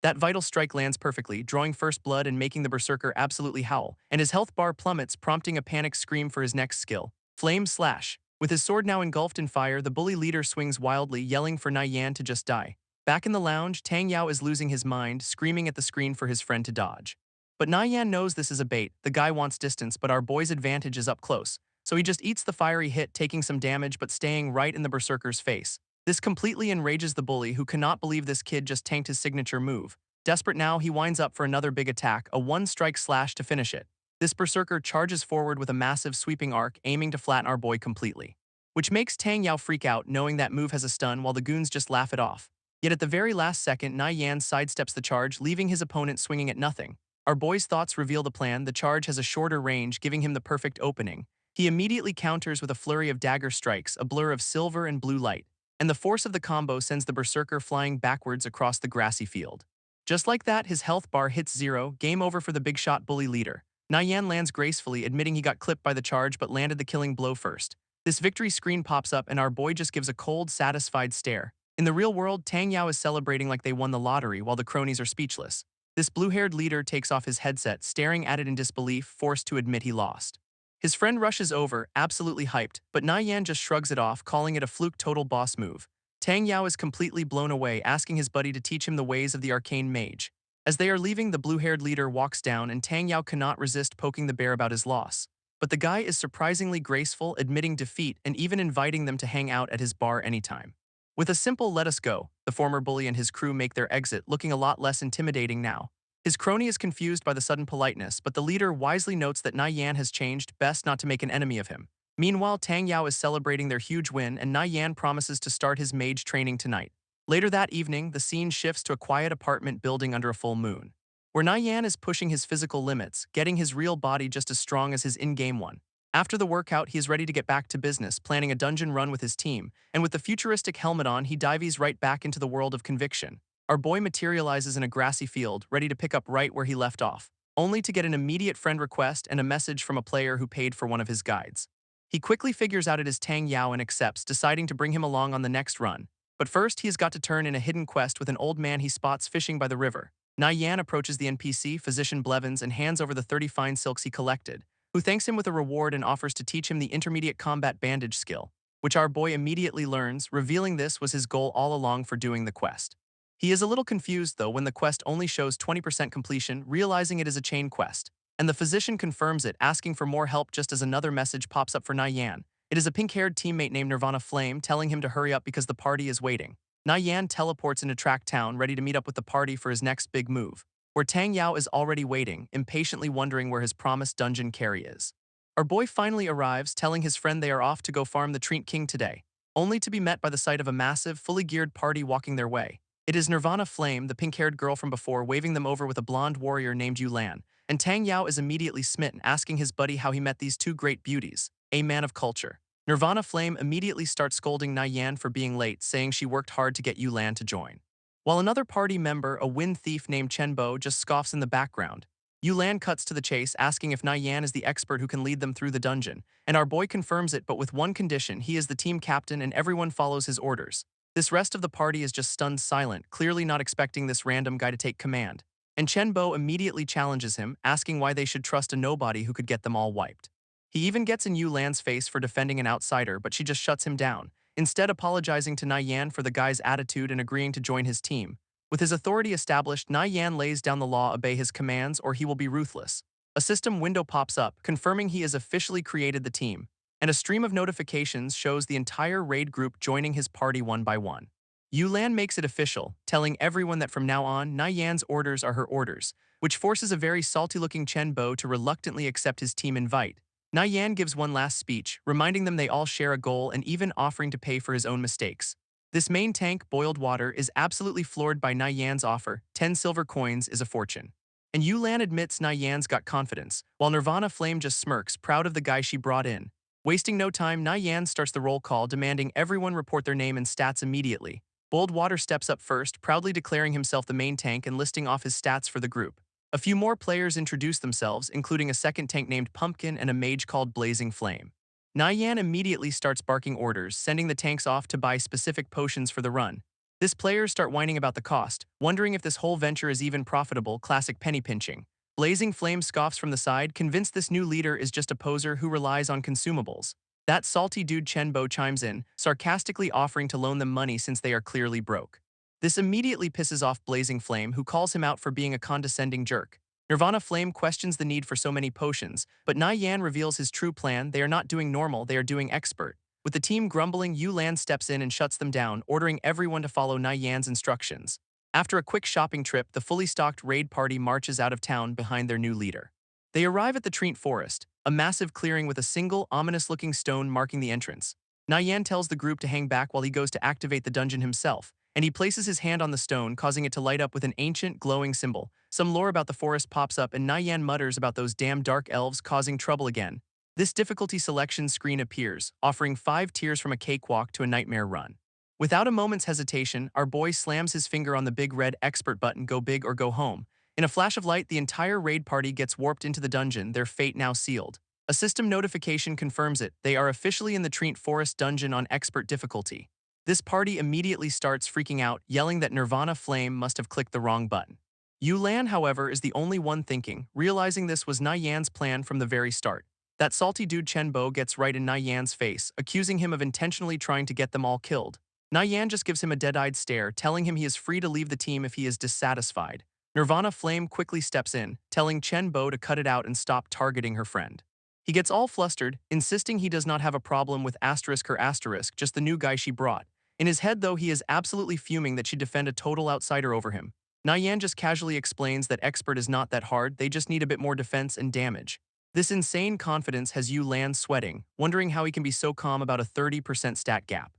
Speaker 1: That vital strike lands perfectly, drawing first blood and making the Berserker absolutely howl, and his health bar plummets, prompting a panic scream for his next skill, Flame Slash. With his sword now engulfed in fire, the bully leader swings wildly, yelling for Nyan to just die. Back in the lounge, Tang Yao is losing his mind, screaming at the screen for his friend to dodge. But Nyan knows this is a bait. The guy wants distance, but our boy's advantage is up close, so he just eats the fiery hit, taking some damage but staying right in the Berserker's face. This completely enrages the bully, who cannot believe this kid just tanked his signature move. Desperate now, he winds up for another big attack, a one-strike slash to finish it. This Berserker charges forward with a massive sweeping arc, aiming to flatten our boy completely, which makes Tang Yao freak out, knowing that move has a stun, while the goons just laugh it off. Yet at the very last second, Nyan sidesteps the charge, leaving his opponent swinging at nothing. Our boy's thoughts reveal the plan. The charge has a shorter range, giving him the perfect opening. He immediately counters with a flurry of dagger strikes, a blur of silver and blue light, and the force of the combo sends the Berserker flying backwards across the grassy field. Just like that, his health bar hits 0, game over for the big shot bully leader. Nyan lands gracefully, admitting he got clipped by the charge but landed the killing blow first. This victory screen pops up and our boy just gives a cold, satisfied stare. In the real world, Tang Yao is celebrating like they won the lottery while the cronies are speechless. This blue-haired leader takes off his headset, staring at it in disbelief, forced to admit he lost. His friend rushes over, absolutely hyped, but Nyan just shrugs it off, calling it a fluke total boss move. Tang Yao is completely blown away, asking his buddy to teach him the ways of the arcane mage. As they are leaving, the blue-haired leader walks down and Tang Yao cannot resist poking the bear about his loss. But the guy is surprisingly graceful, admitting defeat and even inviting them to hang out at his bar anytime. With a simple "let us go," the former bully and his crew make their exit, looking a lot less intimidating now. His crony is confused by the sudden politeness, but the leader wisely notes that Nyan has changed, best not to make an enemy of him. Meanwhile, Tang Yao is celebrating their huge win, and Nyan promises to start his mage training tonight. Later that evening, the scene shifts to a quiet apartment building under a full moon, where Nyan is pushing his physical limits, getting his real body just as strong as his in-game one. After the workout, he is ready to get back to business, planning a dungeon run with his team, and with the futuristic helmet on, he dives right back into the world of conviction. Our boy materializes in a grassy field, ready to pick up right where he left off, only to get an immediate friend request and a message from a player who paid for one of his guides. He quickly figures out it is Tang Yao and accepts, deciding to bring him along on the next run. But first, he has got to turn in a hidden quest with an old man he spots fishing by the river. Nyan approaches the NPC, Physician Blevins, and hands over the 30 fine silks he collected, who thanks him with a reward and offers to teach him the intermediate combat bandage skill, which our boy immediately learns, revealing this was his goal all along for doing the quest. He is a little confused, though, when the quest only shows 20% completion, realizing it is a chain quest, and the physician confirms it, asking for more help just as another message pops up for Nyan. It is a pink-haired teammate named Nirvana Flame telling him to hurry up because the party is waiting. Nyan teleports into Track Town, ready to meet up with the party for his next big move, where Tang Yao is already waiting, impatiently wondering where his promised dungeon carry is. Our boy finally arrives, telling his friend they are off to go farm the Treant King today, only to be met by the sight of a massive, fully geared party walking their way. It is Nirvana Flame, the pink-haired girl from before, waving them over with a blonde warrior named Yulan, and Tang Yao is immediately smitten, asking his buddy how he met these two great beauties, a man of culture. Nirvana Flame immediately starts scolding Yan for being late, saying she worked hard to get Yulan to join. While another party member, a wind thief named Chenbo, just scoffs in the background, Yulan cuts to the chase, asking if Yan is the expert who can lead them through the dungeon, and our boy confirms it, but with one condition: he is the team captain and everyone follows his orders. This rest of the party is just stunned silent, clearly not expecting this random guy to take command, and Chenbo immediately challenges him, asking why they should trust a nobody who could get them all wiped. He even gets in Yulan's face for defending an outsider, but she just shuts him down, instead apologizing to Yan for the guy's attitude and agreeing to join his team. With his authority established, Yan lays down the law: obey his commands or he will be ruthless. A system window pops up, confirming he has officially created the team, and a stream of notifications shows the entire raid group joining his party one by one. Yulan makes it official, telling everyone that from now on, Yan's orders are her orders, which forces a very salty-looking Chenbo to reluctantly accept his team invite. Yan gives one last speech, reminding them they all share a goal and even offering to pay for his own mistakes. This main tank, Boiled Water, is absolutely floored by Yan's offer. 10 silver coins is a fortune. And Yulan admits Yan's got confidence, while Nirvana Flame just smirks, proud of the guy she brought in. Wasting no time, Yan starts the roll call, demanding everyone report their name and stats immediately. Boiled Water steps up first, proudly declaring himself the main tank and listing off his stats for the group. A few more players introduce themselves, including a second tank named Pumpkin and a mage called Blazing Flame. Yan immediately starts barking orders, sending the tanks off to buy specific potions for the run. This players start whining about the cost, wondering if this whole venture is even profitable. Classic penny pinching. Blazing Flame scoffs from the side, convinced this new leader is just a poser who relies on consumables. That salty dude Chenbo chimes in, sarcastically offering to loan them money since they are clearly broke. This immediately pisses off Blazing Flame, who calls him out for being a condescending jerk. Nirvana Flame questions the need for so many potions, but Yan reveals his true plan: they are not doing normal, they are doing expert. With the team grumbling, Yulan steps in and shuts them down, ordering everyone to follow Yan's instructions. After a quick shopping trip, the fully stocked raid party marches out of town behind their new leader. They arrive at the Treant Forest, a massive clearing with a single, ominous-looking stone marking the entrance. Yan tells the group to hang back while he goes to activate the dungeon himself, and he places his hand on the stone, causing it to light up with an ancient, glowing symbol. Some lore about the forest pops up, and Yan mutters about those damn dark elves causing trouble again. This difficulty selection screen appears, offering 5 tiers from a cakewalk to a nightmare run. Without a moment's hesitation, our boy slams his finger on the big red expert button: go big or go home. In a flash of light, the entire raid party gets warped into the dungeon, their fate now sealed. A system notification confirms it: they are officially in the Treant Forest dungeon on expert difficulty. This party immediately starts freaking out, yelling that Nirvana Flame must have clicked the wrong button. Yulan, however, is the only one thinking, realizing this was Yan's plan from the very start. That salty dude Chenbo gets right in Yan's face, accusing him of intentionally trying to get them all killed. Yan just gives him a dead-eyed stare, telling him he is free to leave the team if he is dissatisfied. Nirvana Flame quickly steps in, telling Chenbo to cut it out and stop targeting her friend. He gets all flustered, insisting he does not have a problem with asterisk or asterisk, just the new guy she brought. In his head, though, he is absolutely fuming that she'd defend a total outsider over him. Yan just casually explains that expert is not that hard, they just need a bit more defense and damage. This insane confidence has Yulan sweating, wondering how he can be so calm about a 30% stat gap.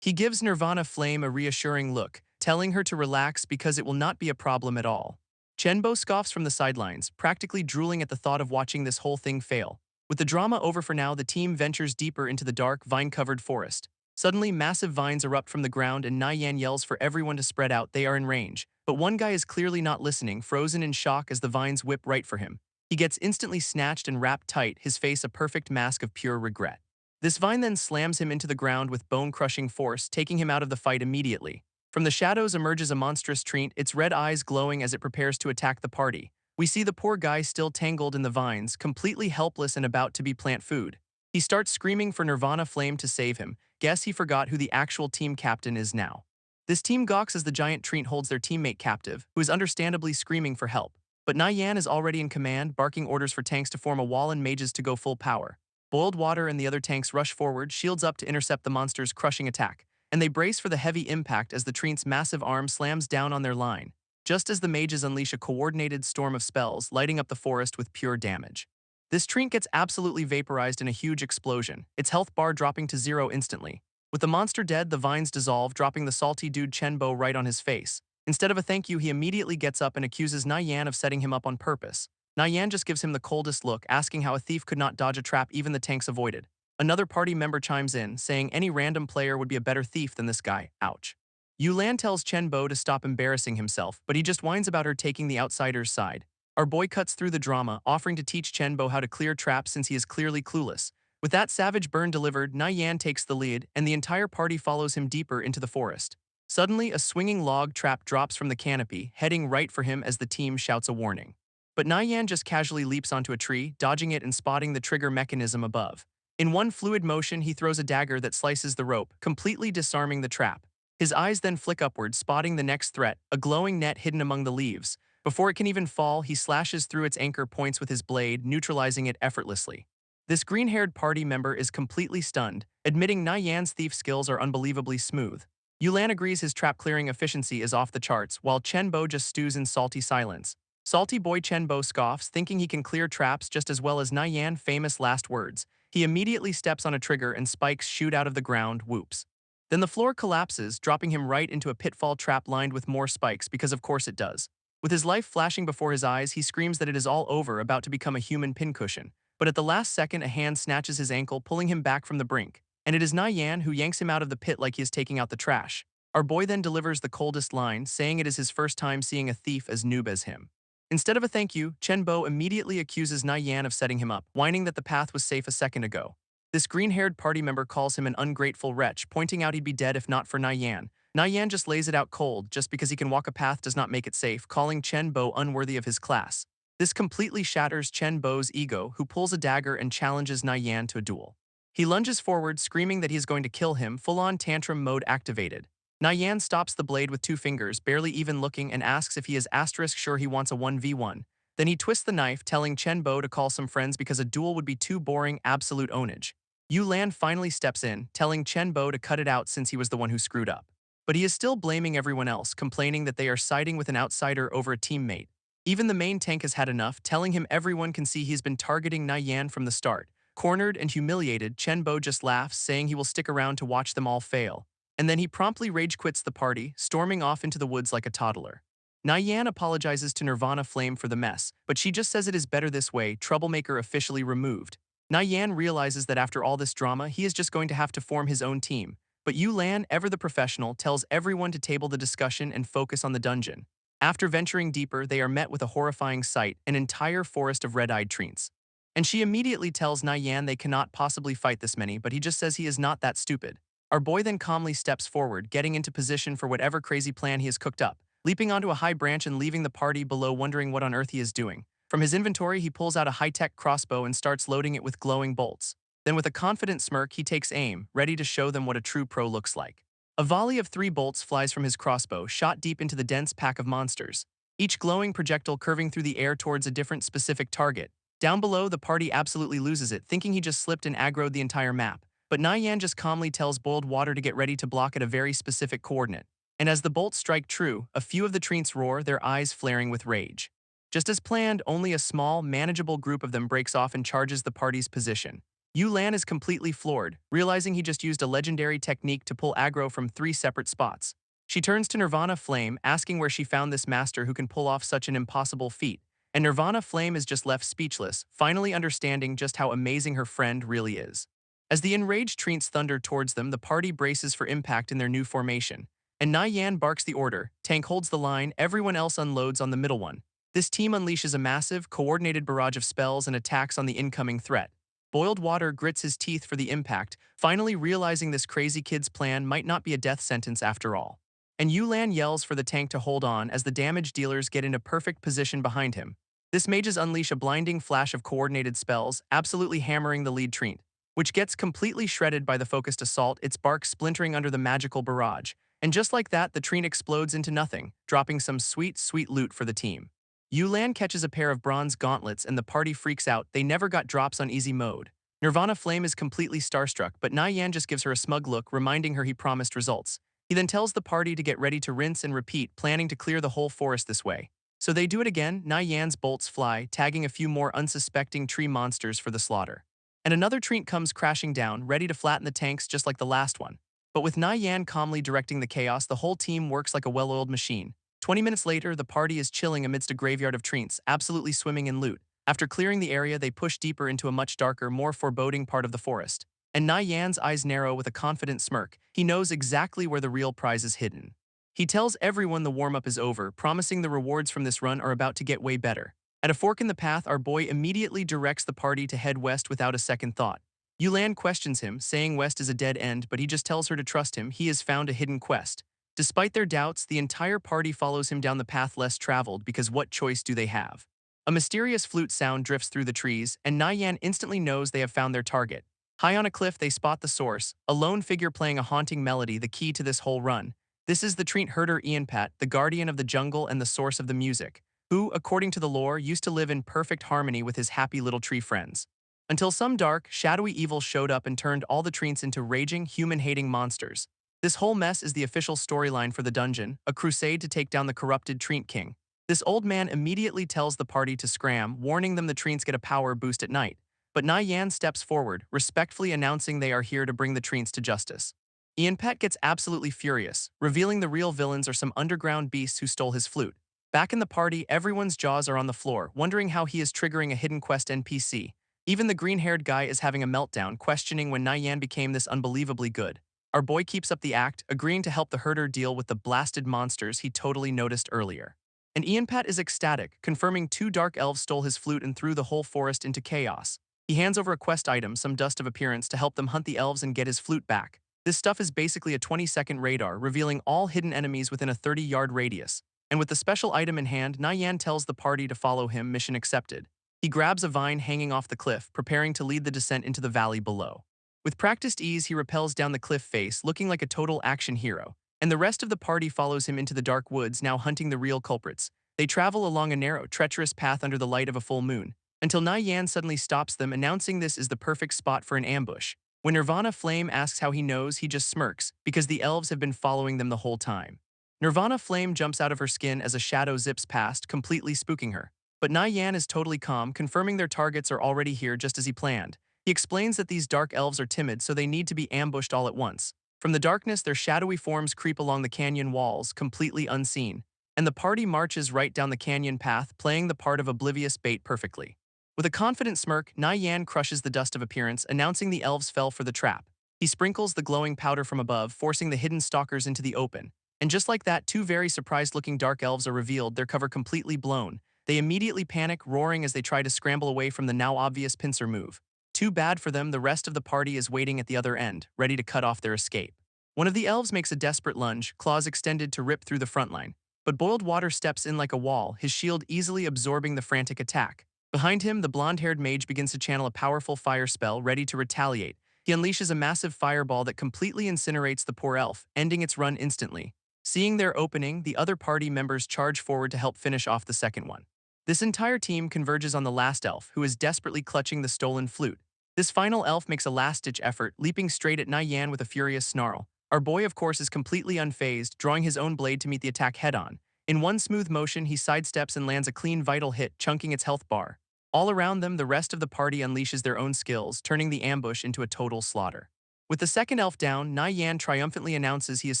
Speaker 1: He gives Nirvana Flame a reassuring look, telling her to relax because it will not be a problem at all. Chenbo scoffs from the sidelines, practically drooling at the thought of watching this whole thing fail. With the drama over for now, the team ventures deeper into the dark, vine-covered forest. Suddenly, massive vines erupt from the ground and Yan yells for everyone to spread out. They are in range. But one guy is clearly not listening, frozen in shock as the vines whip right for him. He gets instantly snatched and wrapped tight, his face a perfect mask of pure regret. This vine then slams him into the ground with bone-crushing force, taking him out of the fight immediately. From the shadows emerges a monstrous Treant, its red eyes glowing as it prepares to attack the party. We see the poor guy still tangled in the vines, completely helpless and about to be plant food. He starts screaming for Nirvana Flame to save him. Guess he forgot who the actual team captain is now. This team gawks as the giant Treant holds their teammate captive, who is understandably screaming for help. But Yan is already in command, barking orders for tanks to form a wall and mages to go full power. Boiled Water and the other tanks rush forward, shields up to intercept the monster's crushing attack, and they brace for the heavy impact as the Treant's massive arm slams down on their line. just as the mages unleash a coordinated storm of spells, lighting up the forest with pure damage. This Treant gets absolutely vaporized in a huge explosion, its health bar dropping to 0 instantly. With the monster dead, the vines dissolve, dropping the salty dude Chenbo right on his face. Instead of a thank you, he immediately gets up and accuses Nyan of setting him up on purpose. Nyan just gives him the coldest look, asking how a thief could not dodge a trap even the tanks avoided. Another party member chimes in, saying any random player would be a better thief than this guy. Ouch. Yulan tells Chenbo to stop embarrassing himself, but he just whines about her taking the outsider's side. Our boy cuts through the drama, offering to teach Chenbo how to clear traps since he is clearly clueless. With that savage burn delivered, Nyan takes the lead, and the entire party follows him deeper into the forest. Suddenly, a swinging log trap drops from the canopy, heading right for him as the team shouts a warning. But Nyan just casually leaps onto a tree, dodging it and spotting the trigger mechanism above. In one fluid motion, he throws a dagger that slices the rope, completely disarming the trap. His eyes then flick upward, spotting the next threat, a glowing net hidden among the leaves. Before it can even fall, he slashes through its anchor points with his blade, neutralizing it effortlessly. This green-haired party member is completely stunned, admitting Nyan's thief skills are unbelievably smooth. Yulan agrees his trap-clearing efficiency is off the charts, while Chenbo just stews in salty silence. Salty boy Chenbo scoffs, thinking he can clear traps just as well as Nyan's famous last words. He immediately steps on a trigger and spikes shoot out of the ground, whoops. Then the floor collapses, dropping him right into a pitfall trap lined with more spikes, because of course it does. With his life flashing before his eyes, he screams that it is all over, about to become a human pincushion. But at the last second, a hand snatches his ankle, pulling him back from the brink. And it is Nyan who yanks him out of the pit like he is taking out the trash. Our boy then delivers the coldest line, saying it is his first time seeing a thief as noob as him. Instead of a thank you, Chenbo immediately accuses Nyan of setting him up, whining that the path was safe a second ago. This green-haired party member calls him an ungrateful wretch, pointing out he'd be dead if not for Nyan. Nyan just lays it out cold, just because he can walk a path does not make it safe, calling Chenbo unworthy of his class. This completely shatters Chenbo's ego, who pulls a dagger and challenges Nyan to a duel. He lunges forward, screaming that he is going to kill him, full-on tantrum mode activated. Nyan stops the blade with 2 fingers, barely even looking, and asks if he is sure he wants a 1v1. Then he twists the knife, telling Chenbo to call some friends because a duel would be too boring, absolute ownage. Yulan finally steps in, telling Chenbo to cut it out since he was the one who screwed up. But he is still blaming everyone else, complaining that they are siding with an outsider over a teammate. Even the main tank has had enough, telling him everyone can see he's been targeting Nyan from the start. Cornered and humiliated, Chenbo just laughs, saying he will stick around to watch them all fail. And then he promptly rage quits the party, storming off into the woods like a toddler. Nyan apologizes to Nirvana Flame for the mess, but she just says it is better this way, troublemaker officially removed. Nyan realizes that after all this drama, he is just going to have to form his own team. But Yulan, ever the professional, tells everyone to table the discussion and focus on the dungeon. After venturing deeper, they are met with a horrifying sight, an entire forest of red-eyed treants. And she immediately tells Nyan they cannot possibly fight this many, but he just says he is not that stupid. Our boy then calmly steps forward, getting into position for whatever crazy plan he has cooked up, leaping onto a high branch and leaving the party below wondering what on earth he is doing. From his inventory, he pulls out a high-tech crossbow and starts loading it with glowing bolts. Then with a confident smirk, he takes aim, ready to show them what a true pro looks like. A volley of 3 bolts flies from his crossbow, shot deep into the dense pack of monsters, each glowing projectile curving through the air towards a different specific target. Down below, the party absolutely loses it, thinking he just slipped and aggroed the entire map. But Nyan just calmly tells boiled water to get ready to block at a very specific coordinate. And as the bolts strike true, a few of the treants roar, their eyes flaring with rage. Just as planned, only a small, manageable group of them breaks off and charges the party's position. Yulan is completely floored, realizing he just used a legendary technique to pull aggro from 3 separate spots. She turns to Nirvana Flame, asking where she found this master who can pull off such an impossible feat. And Nirvana Flame is just left speechless, finally understanding just how amazing her friend really is. As the enraged treants thunder towards them, the party braces for impact in their new formation. And Nyan barks the order, tank holds the line, everyone else unloads on the middle one. This team unleashes a massive, coordinated barrage of spells and attacks on the incoming threat. Boiled Water grits his teeth for the impact, finally realizing this crazy kid's plan might not be a death sentence after all. And Yulan yells for the tank to hold on as the damage dealers get into perfect position behind him. This mages unleash a blinding flash of coordinated spells, absolutely hammering the lead treant, which gets completely shredded by the focused assault, its bark splintering under the magical barrage. And just like that, the treant explodes into nothing, dropping some sweet, sweet loot for the team. Yulan catches a pair of bronze gauntlets and the party freaks out, they never got drops on easy mode. Nirvana Flame is completely starstruck, but Nyan just gives her a smug look, reminding her he promised results. He then tells the party to get ready to rinse and repeat, planning to clear the whole forest this way. So they do it again. Na Yan's bolts fly, tagging a few more unsuspecting tree monsters for the slaughter. And another Treant comes crashing down, ready to flatten the tanks just like the last one. But with Na Yan calmly directing the chaos, the whole team works like a well-oiled machine. 20 minutes later, the party is chilling amidst a graveyard of Treants, absolutely swimming in loot. After clearing the area, they push deeper into a much darker, more foreboding part of the forest. And Na Yan's eyes narrow with a confident smirk. He knows exactly where the real prize is hidden. He tells everyone the warm-up is over, promising the rewards from this run are about to get way better. At a fork in the path, our boy immediately directs the party to head west without a second thought. Yulan questions him, saying west is a dead end, but he just tells her to trust him. He has found a hidden quest. Despite their doubts, the entire party follows him down the path less traveled because what choice do they have? A mysterious flute sound drifts through the trees, and Na Yan instantly knows they have found their target. High on a cliff, they spot the source, a lone figure playing a haunting melody, the key to this whole run. This is the Treant herder Ianpat, the guardian of the jungle and the source of the music, who, according to the lore, used to live in perfect harmony with his happy little tree friends. Until some dark, shadowy evil showed up and turned all the Treants into raging, human-hating monsters. This whole mess is the official storyline for the dungeon, a crusade to take down the corrupted Treant king. This old man immediately tells the party to scram, warning them the Treants get a power boost at night. But Na Yan steps forward, respectfully announcing they are here to bring the Treants to justice. Ianpat gets absolutely furious, revealing the real villains are some underground beasts who stole his flute. Back in the party, everyone's jaws are on the floor, wondering how he is triggering a hidden quest NPC. Even the green-haired guy is having a meltdown, questioning when Na Yan became this unbelievably good. Our boy keeps up the act, agreeing to help the herder deal with the blasted monsters he totally noticed earlier. And Ianpat is ecstatic, confirming 2 dark elves stole his flute and threw the whole forest into chaos. He hands over a quest item, some dust of appearance, to help them hunt the elves and get his flute back. This stuff is basically a 20-second radar, revealing all hidden enemies within a 30-yard radius. And with the special item in hand, Na Yan tells the party to follow him, mission accepted. He grabs a vine hanging off the cliff, preparing to lead the descent into the valley below. With practiced ease, he rappels down the cliff face, looking like a total action hero. And the rest of the party follows him into the dark woods, now hunting the real culprits. They travel along a narrow, treacherous path under the light of a full moon, until Na Yan suddenly stops them, announcing this is the perfect spot for an ambush. When Nirvana Flame asks how he knows, he just smirks, because the elves have been following them the whole time. Nirvana Flame jumps out of her skin as a shadow zips past, completely spooking her. But Na Yan is totally calm, confirming their targets are already here just as he planned. He explains that these dark elves are timid, so they need to be ambushed all at once. From the darkness, their shadowy forms creep along the canyon walls, completely unseen. And the party marches right down the canyon path, playing the part of oblivious bait perfectly. With a confident smirk, Na Yan crushes the dust of appearance, announcing the elves fell for the trap. He sprinkles the glowing powder from above, forcing the hidden stalkers into the open. And just like that, 2 very surprised-looking dark elves are revealed, their cover completely blown. They immediately panic, roaring as they try to scramble away from the now obvious pincer move. Too bad for them, the rest of the party is waiting at the other end, ready to cut off their escape. One of the elves makes a desperate lunge, claws extended to rip through the front line. But Boiled Water steps in like a wall, his shield easily absorbing the frantic attack. Behind him, the blonde-haired mage begins to channel a powerful fire spell, ready to retaliate. He unleashes a massive fireball that completely incinerates the poor elf, ending its run instantly. Seeing their opening, the other party members charge forward to help finish off the second one. This entire team converges on the last elf, who is desperately clutching the stolen flute. This final elf makes a last-ditch effort, leaping straight at Na Yan with a furious snarl. Our boy, of course, is completely unfazed, drawing his own blade to meet the attack head-on. In one smooth motion, he sidesteps and lands a clean vital hit, chunking its health bar. All around them, the rest of the party unleashes their own skills, turning the ambush into a total slaughter. With the second elf down, Na Yan triumphantly announces he has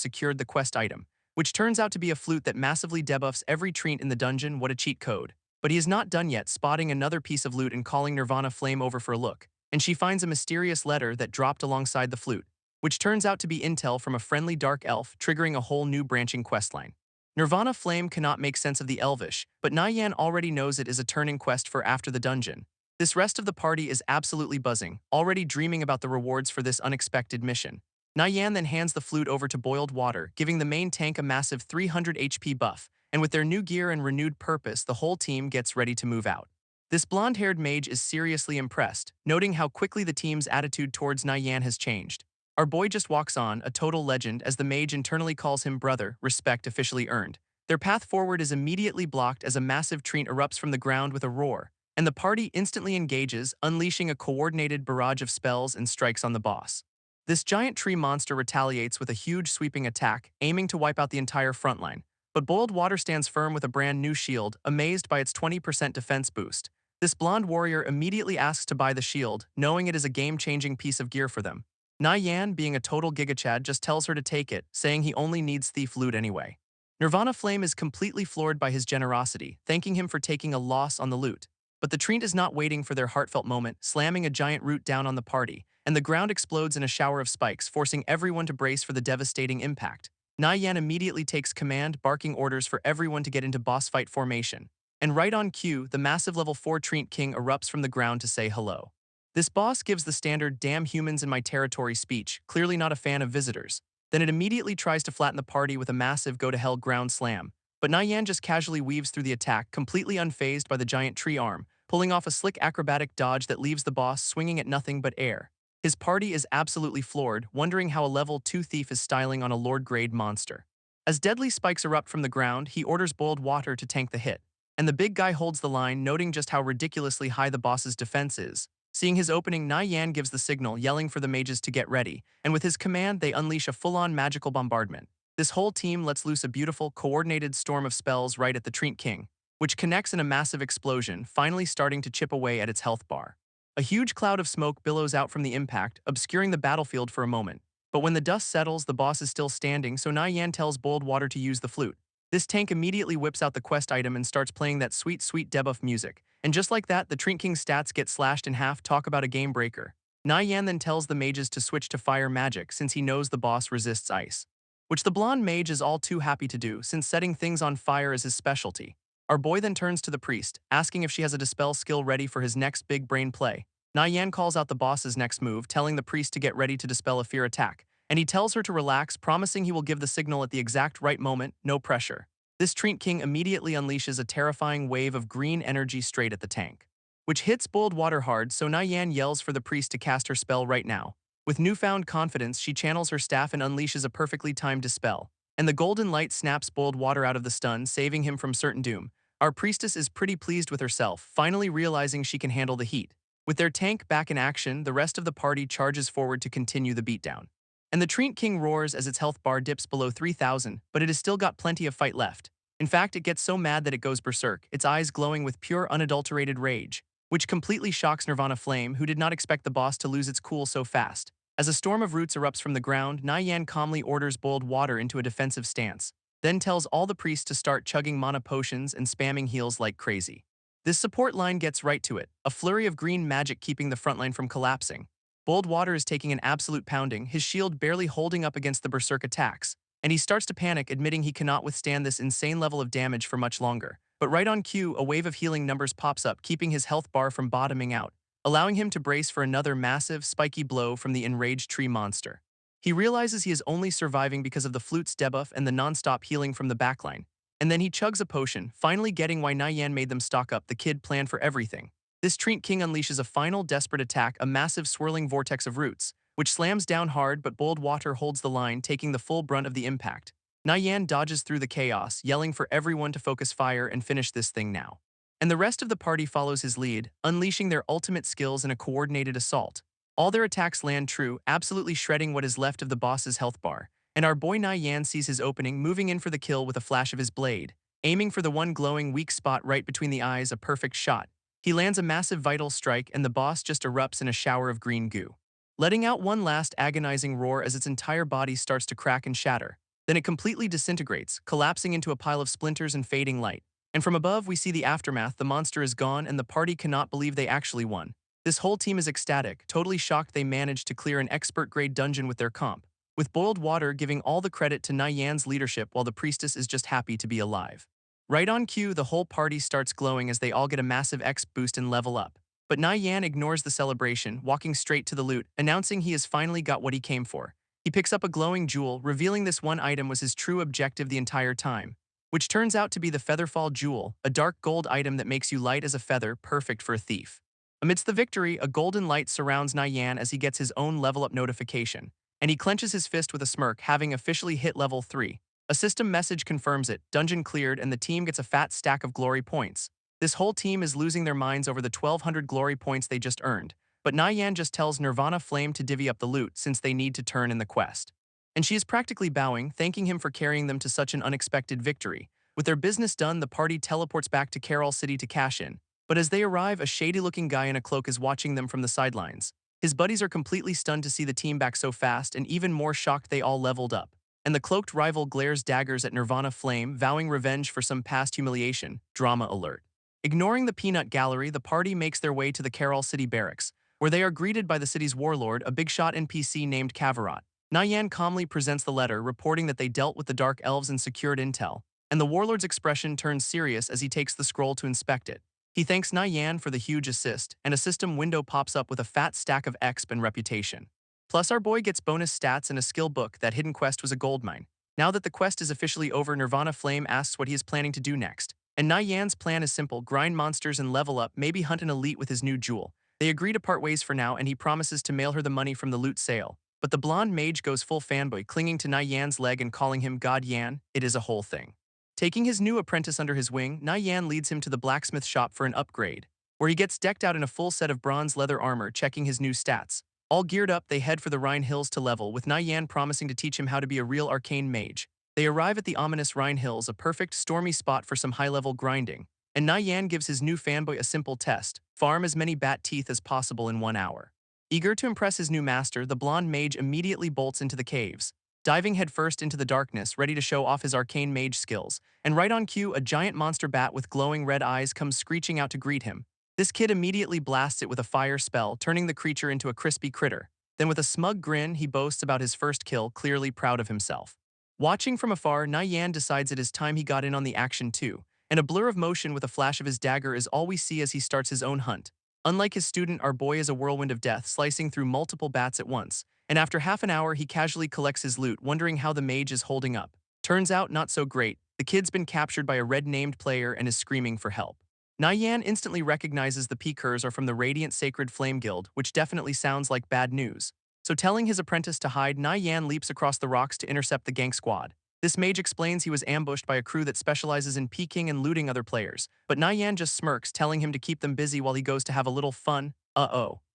Speaker 1: secured the quest item, which turns out to be a flute that massively debuffs every Treant in the dungeon. What a cheat code. But he is not done yet, spotting another piece of loot and calling Nirvana Flame over for a look. And she finds a mysterious letter that dropped alongside the flute, which turns out to be intel from a friendly dark elf, triggering a whole new branching questline. Nirvana Flame cannot make sense of the elvish, but Na Yan already knows it is a turning quest for after the dungeon. This rest of the party is absolutely buzzing, already dreaming about the rewards for this unexpected mission. Na Yan then hands the flute over to Boiled Water, giving the main tank a massive 300 HP buff, and with their new gear and renewed purpose, the whole team gets ready to move out. This blonde-haired mage is seriously impressed, noting how quickly the team's attitude towards Na Yan has changed. Our boy just walks on, a total legend, as the mage internally calls him brother, respect officially earned. Their path forward is immediately blocked as a massive Treant erupts from the ground with a roar, and the party instantly engages, unleashing a coordinated barrage of spells and strikes on the boss. This giant tree monster retaliates with a huge sweeping attack, aiming to wipe out the entire front line. But Boiled Water stands firm with a brand new shield, amazed by its 20% defense boost. This blonde warrior immediately asks to buy the shield, knowing it is a game-changing piece of gear for them. Na Yan, being a total gigachad, just tells her to take it, saying he only needs thief loot anyway. Nirvana Flame is completely floored by his generosity, thanking him for taking a loss on the loot. But the Treant is not waiting for their heartfelt moment, slamming a giant root down on the party, and the ground explodes in a shower of spikes, forcing everyone to brace for the devastating impact. Na Yan immediately takes command, barking orders for everyone to get into boss fight formation. And right on cue, the massive level 4 Treant King erupts from the ground to say hello. This boss gives the standard "damn humans in my territory" speech, clearly not a fan of visitors. Then it immediately tries to flatten the party with a massive go-to-hell ground slam. But Na Yan just casually weaves through the attack, completely unfazed by the giant tree arm, pulling off a slick acrobatic dodge that leaves the boss swinging at nothing but air. His party is absolutely floored, wondering how a level 2 thief is styling on a Lord-grade monster. As deadly spikes erupt from the ground, he orders Boiled Water to tank the hit. And the big guy holds the line, noting just how ridiculously high the boss's defense is. Seeing his opening, Na Yan gives the signal, yelling for the mages to get ready, and with his command, they unleash a full-on magical bombardment. This whole team lets loose a beautiful, coordinated storm of spells right at the Treant King, which connects in a massive explosion, finally starting to chip away at its health bar. A huge cloud of smoke billows out from the impact, obscuring the battlefield for a moment. But when the dust settles, the boss is still standing, so Na Yan tells Boiled Water to use the flute. This tank immediately whips out the quest item and starts playing that sweet, sweet debuff music. And just like that, the Treant King's stats get slashed in half. Talk about a game breaker. Na Yan then tells the mages to switch to fire magic since he knows the boss resists ice, which the blonde mage is all too happy to do since setting things on fire is his specialty. Our boy then turns to the priest, asking if she has a dispel skill ready for his next big brain play. Na Yan calls out the boss's next move, telling the priest to get ready to dispel a fear attack, and he tells her to relax, promising he will give the signal at the exact right moment, no pressure. This Treant King immediately unleashes a terrifying wave of green energy straight at the tank, which hits Boiled Water hard, so Na Yan yells for the priest to cast her spell right now. With newfound confidence, she channels her staff and unleashes a perfectly timed dispel, and the golden light snaps Boiled Water out of the stun, saving him from certain doom. Our priestess is pretty pleased with herself, finally realizing she can handle the heat. With their tank back in action, the rest of the party charges forward to continue the beatdown. And the Treant King roars as its health bar dips below 3,000, but it has still got plenty of fight left. In fact, it gets so mad that it goes berserk, its eyes glowing with pure unadulterated rage, which completely shocks Nirvana Flame, who did not expect the boss to lose its cool so fast. As a storm of roots erupts from the ground, Na Yan calmly orders Boiled Water into a defensive stance, then tells all the priests to start chugging mana potions and spamming heals like crazy. This support line gets right to it, a flurry of green magic keeping the front line from collapsing. Boiled Water is taking an absolute pounding, his shield barely holding up against the berserk attacks, and he starts to panic, admitting he cannot withstand this insane level of damage for much longer. But right on cue, a wave of healing numbers pops up, keeping his health bar from bottoming out, allowing him to brace for another massive, spiky blow from the enraged tree monster. He realizes he is only surviving because of the flute's debuff and the non-stop healing from the backline, and then he chugs a potion, finally getting why Na Yan made them stock up. The kid planned for everything. This Treant King unleashes a final desperate attack, a massive swirling vortex of roots, which slams down hard, but Boiled Water holds the line, taking the full brunt of the impact. Na Yan dodges through the chaos, yelling for everyone to focus fire and finish this thing now. And the rest of the party follows his lead, unleashing their ultimate skills in a coordinated assault. All their attacks land true, absolutely shredding what is left of the boss's health bar. And our boy Na Yan sees his opening, moving in for the kill with a flash of his blade, aiming for the one glowing weak spot right between the eyes, a perfect shot. He lands a massive vital strike, and the boss just erupts in a shower of green goo, letting out one last agonizing roar as its entire body starts to crack and shatter. Then it completely disintegrates, collapsing into a pile of splinters and fading light. And from above, we see the aftermath. The monster is gone, and the party cannot believe they actually won. This whole team is ecstatic, totally shocked they managed to clear an expert-grade dungeon with their comp, with Boiled Water giving all the credit to Na Yan's leadership while the priestess is just happy to be alive. Right on cue, the whole party starts glowing as they all get a massive X boost and level up. But Na Yan ignores the celebration, walking straight to the loot, announcing he has finally got what he came for. He picks up a glowing jewel, revealing this one item was his true objective the entire time, which turns out to be the Featherfall Jewel, a dark gold item that makes you light as a feather, perfect for a thief. Amidst the victory, a golden light surrounds Na Yan as he gets his own level-up notification, and he clenches his fist with a smirk, having officially hit level 3. A system message confirms it, dungeon cleared, and the team gets a fat stack of glory points. This whole team is losing their minds over the 1,200 glory points they just earned, but Nyan just tells Nirvana Flame to divvy up the loot since they need to turn in the quest. And she is practically bowing, thanking him for carrying them to such an unexpected victory. With their business done, the party teleports back to Carol City to cash in. But as they arrive, a shady-looking guy in a cloak is watching them from the sidelines. His buddies are completely stunned to see the team back so fast and even more shocked they all leveled up. And the cloaked rival glares daggers at Nirvana Flame, vowing revenge for some past humiliation. Drama alert. Ignoring the peanut gallery, the party makes their way to the Carol City barracks, where they are greeted by the city's warlord, a big-shot NPC named Kavarot. Nyan calmly presents the letter, reporting that they dealt with the Dark Elves and secured intel, and the warlord's expression turns serious as he takes the scroll to inspect it. He thanks Nyan for the huge assist, and a system window pops up with a fat stack of exp and reputation. Plus, our boy gets bonus stats and a skill book. That hidden quest was a goldmine. Now that the quest is officially over, Nirvana Flame asks what he is planning to do next. And Nyan's plan is simple: grind monsters and level up, maybe hunt an elite with his new jewel. They agree to part ways for now, and he promises to mail her the money from the loot sale. But the blonde mage goes full fanboy, clinging to Nyan's leg and calling him God Yan. It is a whole thing. Taking his new apprentice under his wing, Nyan leads him to the blacksmith shop for an upgrade, where he gets decked out in a full set of bronze leather armor, checking his new stats. All geared up, they head for the Rhine Hills to level, with Nyan promising to teach him how to be a real arcane mage. They arrive at the ominous Rhine Hills, a perfect stormy spot for some high-level grinding, and Nyan gives his new fanboy a simple test: farm as many bat teeth as possible in 1 hour. Eager to impress his new master, the blonde mage immediately bolts into the caves, diving headfirst into the darkness, ready to show off his arcane mage skills. And right on cue, a giant monster bat with glowing red eyes comes screeching out to greet him. This kid immediately blasts it with a fire spell, turning the creature into a crispy critter. Then with a smug grin, he boasts about his first kill, clearly proud of himself. Watching from afar, Nyan decides it is time he got in on the action too, and a blur of motion with a flash of his dagger is all we see as he starts his own hunt. Unlike his student, our boy is a whirlwind of death, slicing through multiple bats at once, and after half an hour he casually collects his loot, wondering how the mage is holding up. Turns out, not so great. The kid's been captured by a red-named player and is screaming for help. Nyan instantly recognizes the Peekers are from the Radiant Sacred Flame Guild, which definitely sounds like bad news. So telling his apprentice to hide, Nyan leaps across the rocks to intercept the gang squad. This mage explains he was ambushed by a crew that specializes in peeking and looting other players, but Nyan just smirks, telling him to keep them busy while he goes to have a little fun.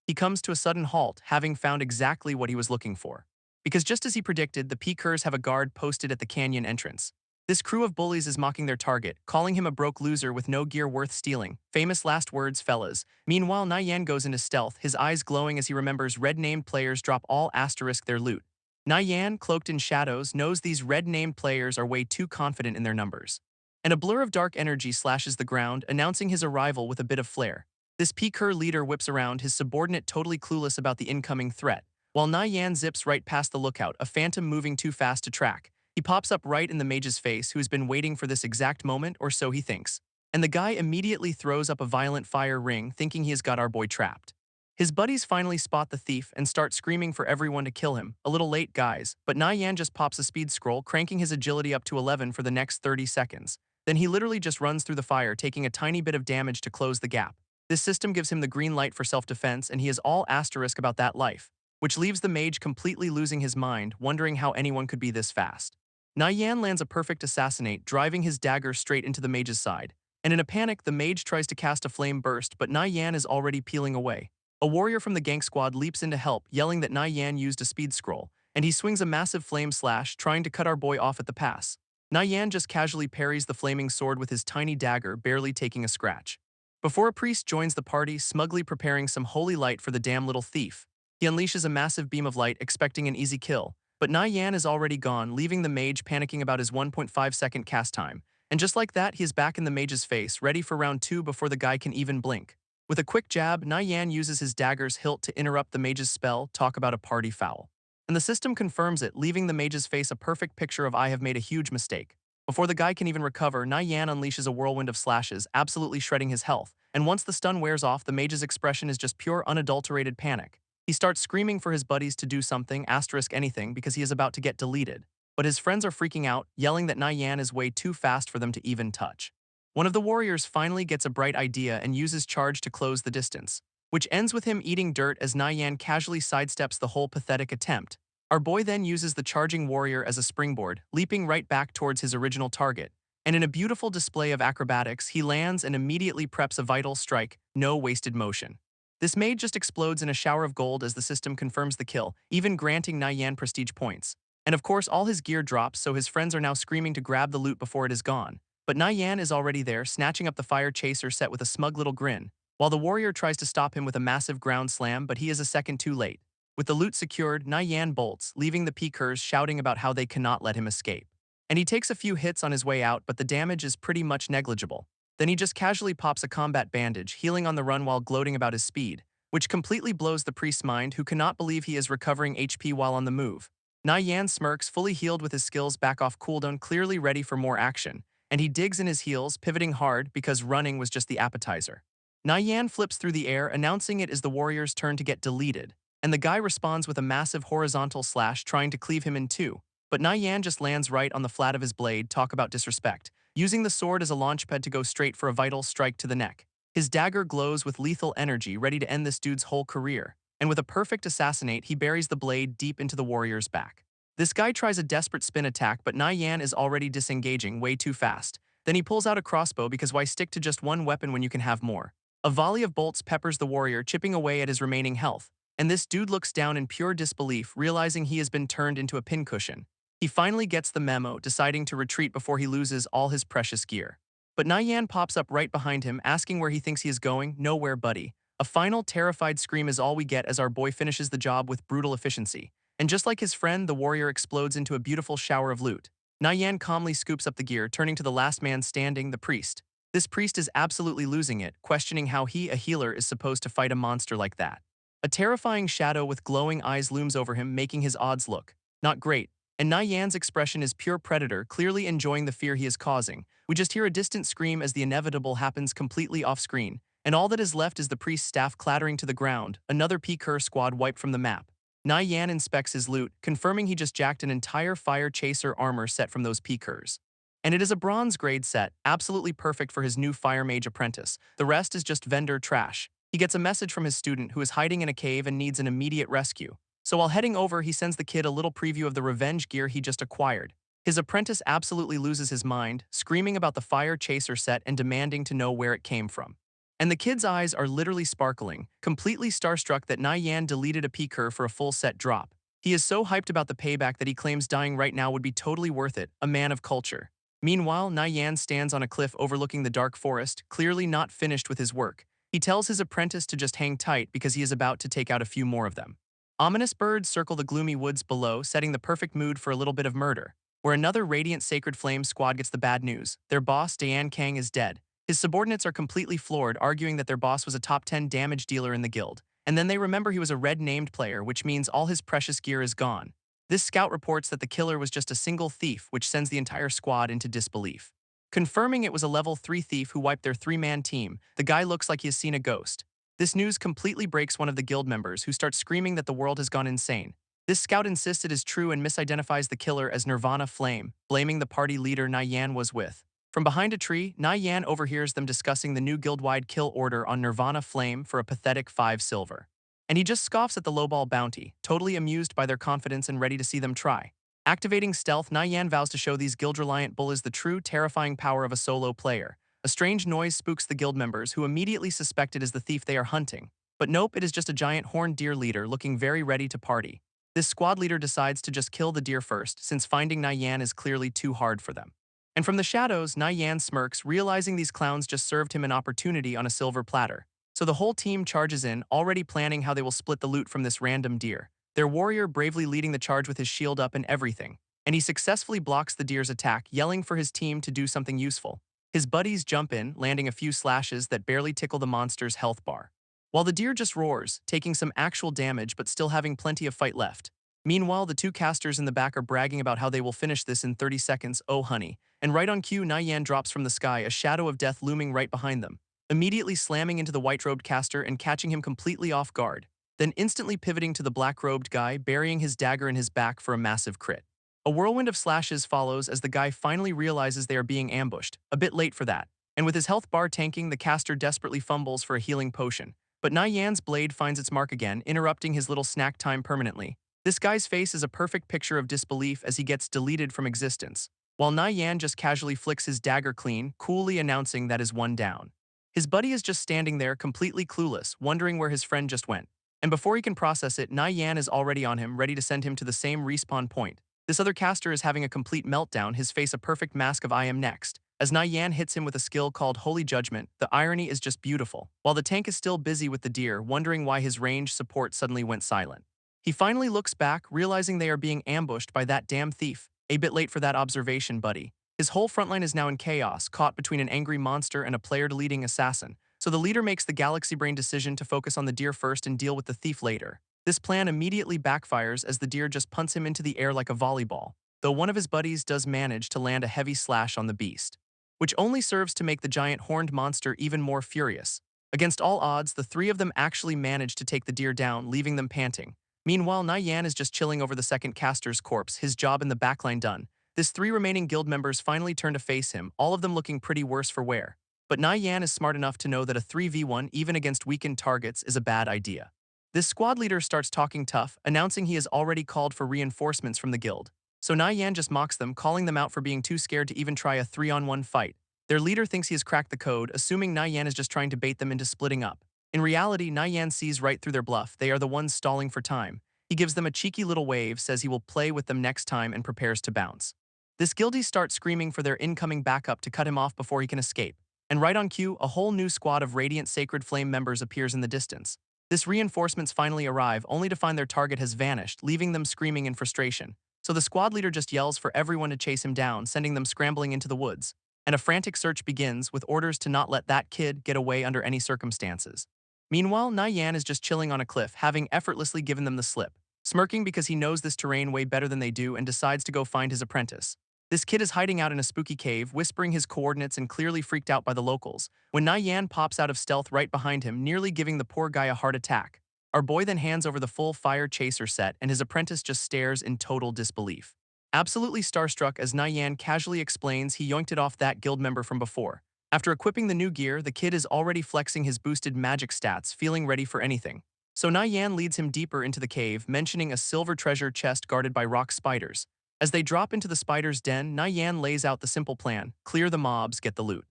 Speaker 1: He comes to a sudden halt, having found exactly what he was looking for. Because just as he predicted, the Peekers have a guard posted at the canyon entrance. This crew of bullies is mocking their target, calling him a broke loser with no gear worth stealing. Famous last words, fellas. Meanwhile, Nyan goes into stealth, his eyes glowing as he remembers red-named players drop all asterisk their loot. Nyan, cloaked in shadows, knows these red-named players are way too confident in their numbers. And a blur of dark energy slashes the ground, announcing his arrival with a bit of flair. This Peeker leader whips around, his subordinate totally clueless about the incoming threat, while Nyan zips right past the lookout, a phantom moving too fast to track. He pops up right in the mage's face, who's been waiting for this exact moment, or so he thinks. And the guy immediately throws up a violent fire ring, thinking he has got our boy trapped. His buddies finally spot the thief and start screaming for everyone to kill him. A little late, guys, but Nyan just pops a speed scroll, cranking his agility up to 11 for the next 30 seconds. Then he literally just runs through the fire, taking a tiny bit of damage to close the gap. This system gives him the green light for self-defense, and he is all asterisk about that life, which leaves the mage completely losing his mind, wondering how anyone could be this fast. Nyan lands a perfect assassinate, driving his dagger straight into the mage's side. And in a panic, the mage tries to cast a flame burst, but Nyan is already peeling away. A warrior from the gang squad leaps in to help, yelling that Nyan used a speed scroll, and he swings a massive flame slash, trying to cut our boy off at the pass. Nyan just casually parries the flaming sword with his tiny dagger, barely taking a scratch. Before a priest joins the party, smugly preparing some holy light for the damn little thief. He unleashes a massive beam of light, expecting an easy kill. But Nyan is already gone, leaving the mage panicking about his 1.5-second cast time. And just like that, he is back in the mage's face, ready for round 2 before the guy can even blink. With a quick jab, Nyan uses his dagger's hilt to interrupt the mage's spell. Talk about a party foul. And the system confirms it, leaving the mage's face a perfect picture of "I have made a huge mistake." Before the guy can even recover, Nyan unleashes a whirlwind of slashes, absolutely shredding his health. And once the stun wears off, the mage's expression is just pure unadulterated panic. He starts screaming for his buddies to do something, asterisk anything, because he is about to get deleted. But his friends are freaking out, yelling that Nyan is way too fast for them to even touch. One of the warriors finally gets a bright idea and uses charge to close the distance, which ends with him eating dirt as Nyan casually sidesteps the whole pathetic attempt. Our boy then uses the charging warrior as a springboard, leaping right back towards his original target. And in a beautiful display of acrobatics, he lands and immediately preps a vital strike, no wasted motion. This maid just explodes in a shower of gold as the system confirms the kill, even granting Yan prestige points. And of course, all his gear drops, so his friends are now screaming to grab the loot before it is gone. But Yan is already there, snatching up the fire chaser set with a smug little grin, while the warrior tries to stop him with a massive ground slam, but he is a second too late. With the loot secured, Yan bolts, leaving the Peekers shouting about how they cannot let him escape. And he takes a few hits on his way out, but the damage is pretty much negligible. Then he just casually pops a combat bandage, healing on the run while gloating about his speed, which completely blows the priest's mind, who cannot believe he is recovering HP while on the move. Yan smirks, fully healed with his skills back off cooldown, clearly ready for more action, and he digs in his heels, pivoting hard because running was just the appetizer. Yan flips through the air, announcing it is the warrior's turn to get deleted, and the guy responds with a massive horizontal slash trying to cleave him in two. But Yan just lands right on the flat of his blade, talk about disrespect, using the sword as a launchpad to go straight for a vital strike to the neck. His dagger glows with lethal energy, ready to end this dude's whole career, and with a perfect assassinate, he buries the blade deep into the warrior's back. This guy tries a desperate spin attack, but Yan is already disengaging way too fast. Then he pulls out a crossbow because why stick to just one weapon when you can have more? A volley of bolts peppers the warrior, chipping away at his remaining health, and this dude looks down in pure disbelief, realizing he has been turned into a pincushion. He finally gets the memo, deciding to retreat before he loses all his precious gear. But Yan pops up right behind him, asking where he thinks he is going. Nowhere, buddy. A final terrified scream is all we get as our boy finishes the job with brutal efficiency. And just like his friend, the warrior explodes into a beautiful shower of loot. Yan calmly scoops up the gear, turning to the last man standing, the priest. This priest is absolutely losing it, questioning how he, a healer, is supposed to fight a monster like that. A terrifying shadow with glowing eyes looms over him, making his odds look not great. And Yan's expression is pure predator, clearly enjoying the fear he is causing. We just hear a distant scream as the inevitable happens completely off-screen, and all that is left is the priest's staff clattering to the ground, another Peeker squad wiped from the map. Yan inspects his loot, confirming he just jacked an entire fire chaser armor set from those Peekers. And it is a bronze grade set, absolutely perfect for his new fire mage apprentice. The rest is just vendor trash. He gets a message from his student who is hiding in a cave and needs an immediate rescue. So while heading over, he sends the kid a little preview of the revenge gear he just acquired. His apprentice absolutely loses his mind, screaming about the fire chaser set and demanding to know where it came from. And the kid's eyes are literally sparkling, completely starstruck that Yan deleted a Peeker for a full set drop. He is so hyped about the payback that he claims dying right now would be totally worth it, a man of culture. Meanwhile, Yan stands on a cliff overlooking the dark forest, clearly not finished with his work. He tells his apprentice to just hang tight because he is about to take out a few more of them. Ominous birds circle the gloomy woods below, setting the perfect mood for a little bit of murder, where another Radiant Sacred Flame squad gets the bad news. Their boss, Dayan Kang, is dead. His subordinates are completely floored, arguing that their boss was a top 10 damage dealer in the guild. And then they remember he was a red named player, which means all his precious gear is gone. This scout reports that the killer was just a single thief, which sends the entire squad into disbelief. Confirming it was a level 3 thief who wiped their 3-man team, the guy looks like he has seen a ghost. This news completely breaks one of the guild members, who starts screaming that the world has gone insane. This scout insists it is true and misidentifies the killer as Nirvana Flame, blaming the party leader Yan was with. From behind a tree, Yan overhears them discussing the new guild-wide kill order on Nirvana Flame for a pathetic 5 silver. And he just scoffs at the lowball bounty, totally amused by their confidence and ready to see them try. Activating stealth, Yan vows to show these guild-reliant bullies the true, terrifying power of a solo player. A strange noise spooks the guild members, who immediately suspect it is the thief they are hunting. But nope, it is just a giant horned deer leader looking very ready to party. This squad leader decides to just kill the deer first, since finding Yan is clearly too hard for them. And from the shadows, Yan smirks, realizing these clowns just served him an opportunity on a silver platter. So the whole team charges in, already planning how they will split the loot from this random deer. Their warrior bravely leading the charge with his shield up and everything. And he successfully blocks the deer's attack, yelling for his team to do something useful. His buddies jump in, landing a few slashes that barely tickle the monster's health bar. While the deer just roars, taking some actual damage but still having plenty of fight left. Meanwhile, the 2 casters in the back are bragging about how they will finish this in 30 seconds, oh honey. And right on cue, Yan drops from the sky, a shadow of death looming right behind them, immediately slamming into the white-robed caster and catching him completely off guard, then instantly pivoting to the black-robed guy, burying his dagger in his back for a massive crit. A whirlwind of slashes follows as the guy finally realizes they are being ambushed, a bit late for that, and with his health bar tanking, the caster desperately fumbles for a healing potion. But Yan's blade finds its mark again, interrupting his little snack time permanently. This guy's face is a perfect picture of disbelief as he gets deleted from existence, while Yan just casually flicks his dagger clean, coolly announcing that is one down. His buddy is just standing there completely clueless, wondering where his friend just went. And before he can process it, Yan is already on him, ready to send him to the same respawn point. This other caster is having a complete meltdown, his face a perfect mask of I am next. As Yan hits him with a skill called Holy Judgment, the irony is just beautiful. While the tank is still busy with the deer, wondering why his range support suddenly went silent. He finally looks back, realizing they are being ambushed by that damn thief. A bit late for that observation, buddy. His whole frontline is now in chaos, caught between an angry monster and a player-deleting assassin. So the leader makes the galaxy brain decision to focus on the deer first and deal with the thief later. This plan immediately backfires as the deer just punts him into the air like a volleyball, though one of his buddies does manage to land a heavy slash on the beast, which only serves to make the giant horned monster even more furious. Against all odds, the three of them actually manage to take the deer down, leaving them panting. Meanwhile, Yan is just chilling over the second caster's corpse, his job in the backline done. His three remaining guild members finally turn to face him, all of them looking pretty worse for wear. But Yan is smart enough to know that a 3v1, even against weakened targets, is a bad idea. This squad leader starts talking tough, announcing he has already called for reinforcements from the guild. So Yan just mocks them, calling them out for being too scared to even try a 3-on-1 fight. Their leader thinks he has cracked the code, assuming Yan is just trying to bait them into splitting up. In reality, Yan sees right through their bluff. They are the ones stalling for time. He gives them a cheeky little wave, says he will play with them next time, and prepares to bounce. This guildie starts screaming for their incoming backup to cut him off before he can escape. And right on cue, a whole new squad of Radiant Sacred Flame members appears in the distance. This reinforcements finally arrive, only to find their target has vanished, leaving them screaming in frustration. So the squad leader just yells for everyone to chase him down, sending them scrambling into the woods. And a frantic search begins, with orders to not let that kid get away under any circumstances. Meanwhile, Yan is just chilling on a cliff, having effortlessly given them the slip, smirking because he knows this terrain way better than they do and decides to go find his apprentice. This kid is hiding out in a spooky cave, whispering his coordinates and clearly freaked out by the locals, when Yan pops out of stealth right behind him, nearly giving the poor guy a heart attack. Our boy then hands over the full fire chaser set, and his apprentice just stares in total disbelief. Absolutely starstruck as Yan casually explains he yoinked it off that guild member from before. After equipping the new gear, the kid is already flexing his boosted magic stats, feeling ready for anything. So Yan leads him deeper into the cave, mentioning a silver treasure chest guarded by rock spiders. As they drop into the spider's den, Yan lays out the simple plan: clear the mobs, get the loot.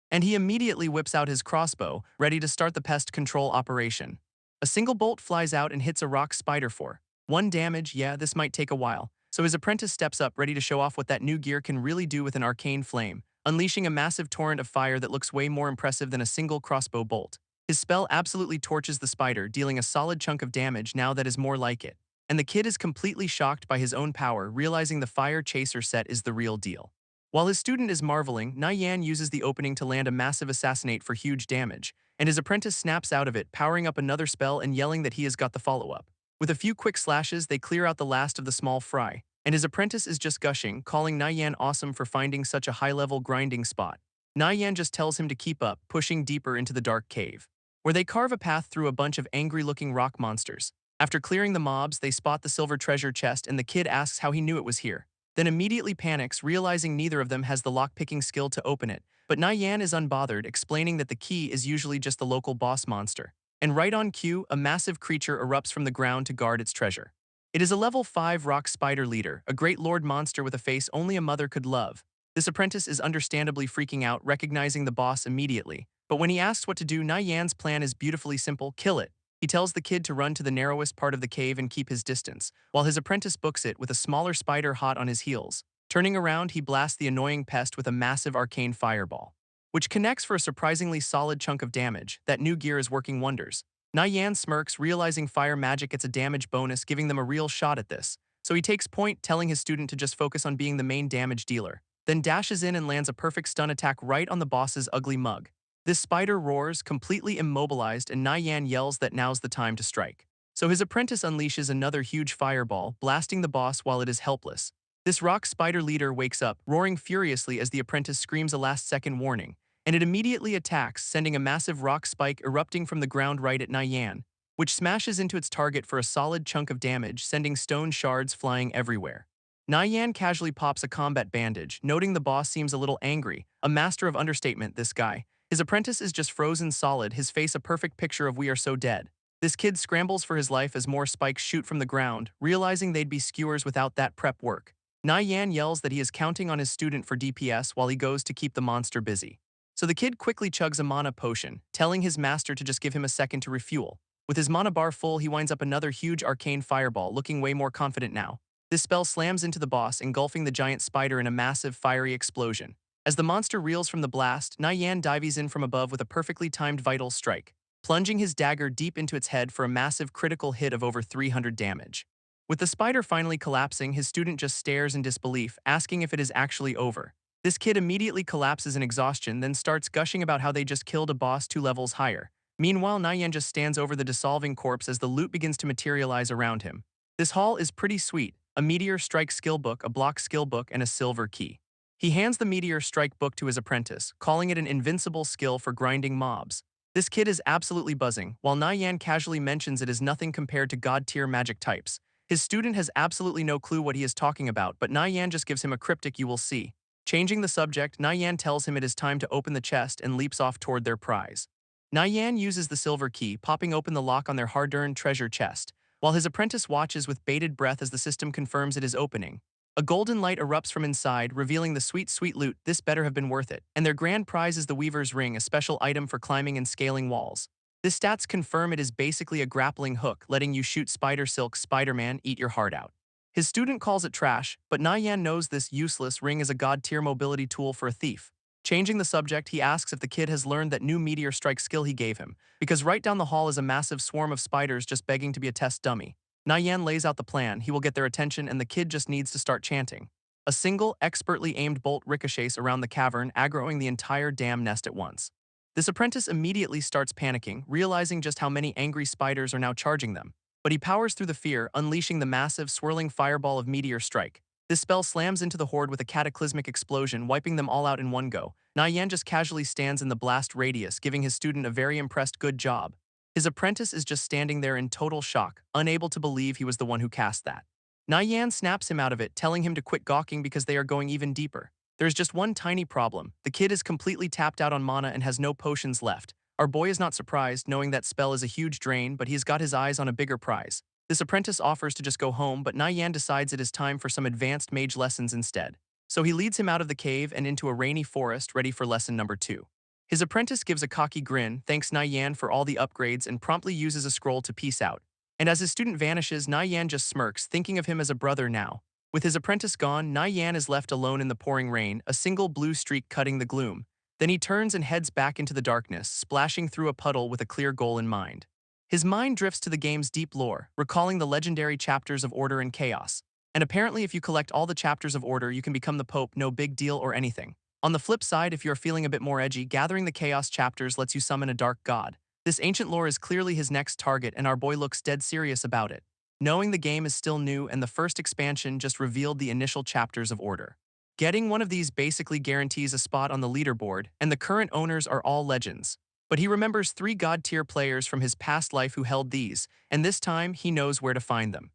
Speaker 1: And he immediately whips out his crossbow, ready to start the pest control operation. A single bolt flies out and hits a rock spider for 1 damage. Yeah, this might take a while. So his apprentice steps up, ready to show off what that new gear can really do with an arcane flame, unleashing a massive torrent of fire that looks way more impressive than a single crossbow bolt. His spell absolutely torches the spider, dealing a solid chunk of damage now that is more like it. And the kid is completely shocked by his own power, realizing the fire chaser set is the real deal. While his student is marveling, Yan uses the opening to land a massive assassinate for huge damage, and his apprentice snaps out of it, powering up another spell and yelling that he has got the follow-up. With a few quick slashes, they clear out the last of the small fry, and his apprentice is just gushing, calling Yan awesome for finding such a high-level grinding spot. Yan just tells him to keep up, pushing deeper into the dark cave, where they carve a path through a bunch of angry-looking rock monsters. After clearing the mobs, they spot the silver treasure chest, and the kid asks how he knew it was here, then immediately panics, realizing neither of them has the lock-picking skill to open it. But Yan is unbothered, explaining that the key is usually just the local boss monster. And right on cue, a massive creature erupts from the ground to guard its treasure. It is a level 5 rock spider leader, a great lord monster with a face only a mother could love. This apprentice is understandably freaking out, recognizing the boss immediately. But when he asks what to do, Yan's plan is beautifully simple: kill it. He tells the kid to run to the narrowest part of the cave and keep his distance, while his apprentice books it with a smaller spider hot on his heels. Turning around, he blasts the annoying pest with a massive arcane fireball, which connects for a surprisingly solid chunk of damage. That new gear is working wonders. Yan smirks, realizing fire magic gets a damage bonus, giving them a real shot at this. So he takes point, telling his student to just focus on being the main damage dealer, then dashes in and lands a perfect stun attack right on the boss's ugly mug. This spider roars, completely immobilized, and Yan yells that now's the time to strike. So his apprentice unleashes another huge fireball, blasting the boss while it is helpless. This rock spider leader wakes up, roaring furiously as the apprentice screams a last-second warning, and it immediately attacks, sending a massive rock spike erupting from the ground right at Yan, which smashes into its target for a solid chunk of damage, sending stone shards flying everywhere. Yan casually pops a combat bandage, noting the boss seems a little angry, a master of understatement, this guy. His apprentice is just frozen solid, his face a perfect picture of "we are so dead." This kid scrambles for his life as more spikes shoot from the ground, realizing they'd be skewers without that prep work. Yan yells that he is counting on his student for DPS while he goes to keep the monster busy. So the kid quickly chugs a mana potion, telling his master to just give him a second to refuel. With his mana bar full, he winds up another huge arcane fireball, looking way more confident now. This spell slams into the boss, engulfing the giant spider in a massive fiery explosion. As the monster reels from the blast, Nyan dives in from above with a perfectly timed vital strike, plunging his dagger deep into its head for a massive critical hit of over 300 damage. With the spider finally collapsing, his student just stares in disbelief, asking if it is actually over. This kid immediately collapses in exhaustion, then starts gushing about how they just killed a boss 2 levels higher. Meanwhile, Nyan just stands over the dissolving corpse as the loot begins to materialize around him. This haul is pretty sweet: a Meteor Strike skill book, a block skill book, and a silver key. He hands the Meteor Strike book to his apprentice, calling it an invincible skill for grinding mobs. This kid is absolutely buzzing, while Nyan casually mentions it is nothing compared to god-tier magic types. His student has absolutely no clue what he is talking about, but Nyan just gives him a cryptic "you will see." Changing the subject, Nyan tells him it is time to open the chest and leaps off toward their prize. Nyan uses the silver key, popping open the lock on their hard-earned treasure chest, while his apprentice watches with bated breath as the system confirms it is opening. A golden light erupts from inside, revealing the sweet, sweet loot. This better have been worth it. And their grand prize is the Weaver's Ring, a special item for climbing and scaling walls. This stats confirm it is basically a grappling hook, letting you shoot spider silk. Spider-Man, eat your heart out. His student calls it trash, but Nyan knows this useless ring is a god-tier mobility tool for a thief. Changing the subject, he asks if the kid has learned that new Meteor Strike skill he gave him, because right down the hall is a massive swarm of spiders just begging to be a test dummy. Nyan lays out the plan. He will get their attention, and the kid just needs to start chanting. A single, expertly aimed bolt ricochets around the cavern, aggroing the entire damn nest at once. This apprentice immediately starts panicking, realizing just how many angry spiders are now charging them. But he powers through the fear, unleashing the massive, swirling fireball of Meteor Strike. This spell slams into the horde with a cataclysmic explosion, wiping them all out in one go. Nyan just casually stands in the blast radius, giving his student a very impressed "good job." His apprentice is just standing there in total shock, unable to believe he was the one who cast that. Nyan snaps him out of it, telling him to quit gawking because they are going even deeper. There's just one tiny problem. The kid is completely tapped out on mana and has no potions left. Our boy is not surprised, knowing that spell is a huge drain, but he's got his eyes on a bigger prize. This apprentice offers to just go home, but Nyan decides it is time for some advanced mage lessons instead. So he leads him out of the cave and into a rainy forest, ready for lesson number 2. His apprentice gives a cocky grin, thanks Nyan for all the upgrades, and promptly uses a scroll to peace out. And as his student vanishes, Nyan just smirks, thinking of him as a brother now. With his apprentice gone, Nyan is left alone in the pouring rain, a single blue streak cutting the gloom. Then he turns and heads back into the darkness, splashing through a puddle with a clear goal in mind. His mind drifts to the game's deep lore, recalling the legendary chapters of Order and Chaos. And apparently if you collect all the chapters of Order, you can become the Pope, no big deal or anything. On the flip side, if you're feeling a bit more edgy, gathering the Chaos chapters lets you summon a dark god. This ancient lore is clearly his next target, and our boy looks dead serious about it, knowing the game is still new and the first expansion just revealed the initial chapters of Order. Getting one of these basically guarantees a spot on the leaderboard, and the current owners are all legends. But he remembers 3 god-tier players from his past life who held these, and this time he knows where to find them.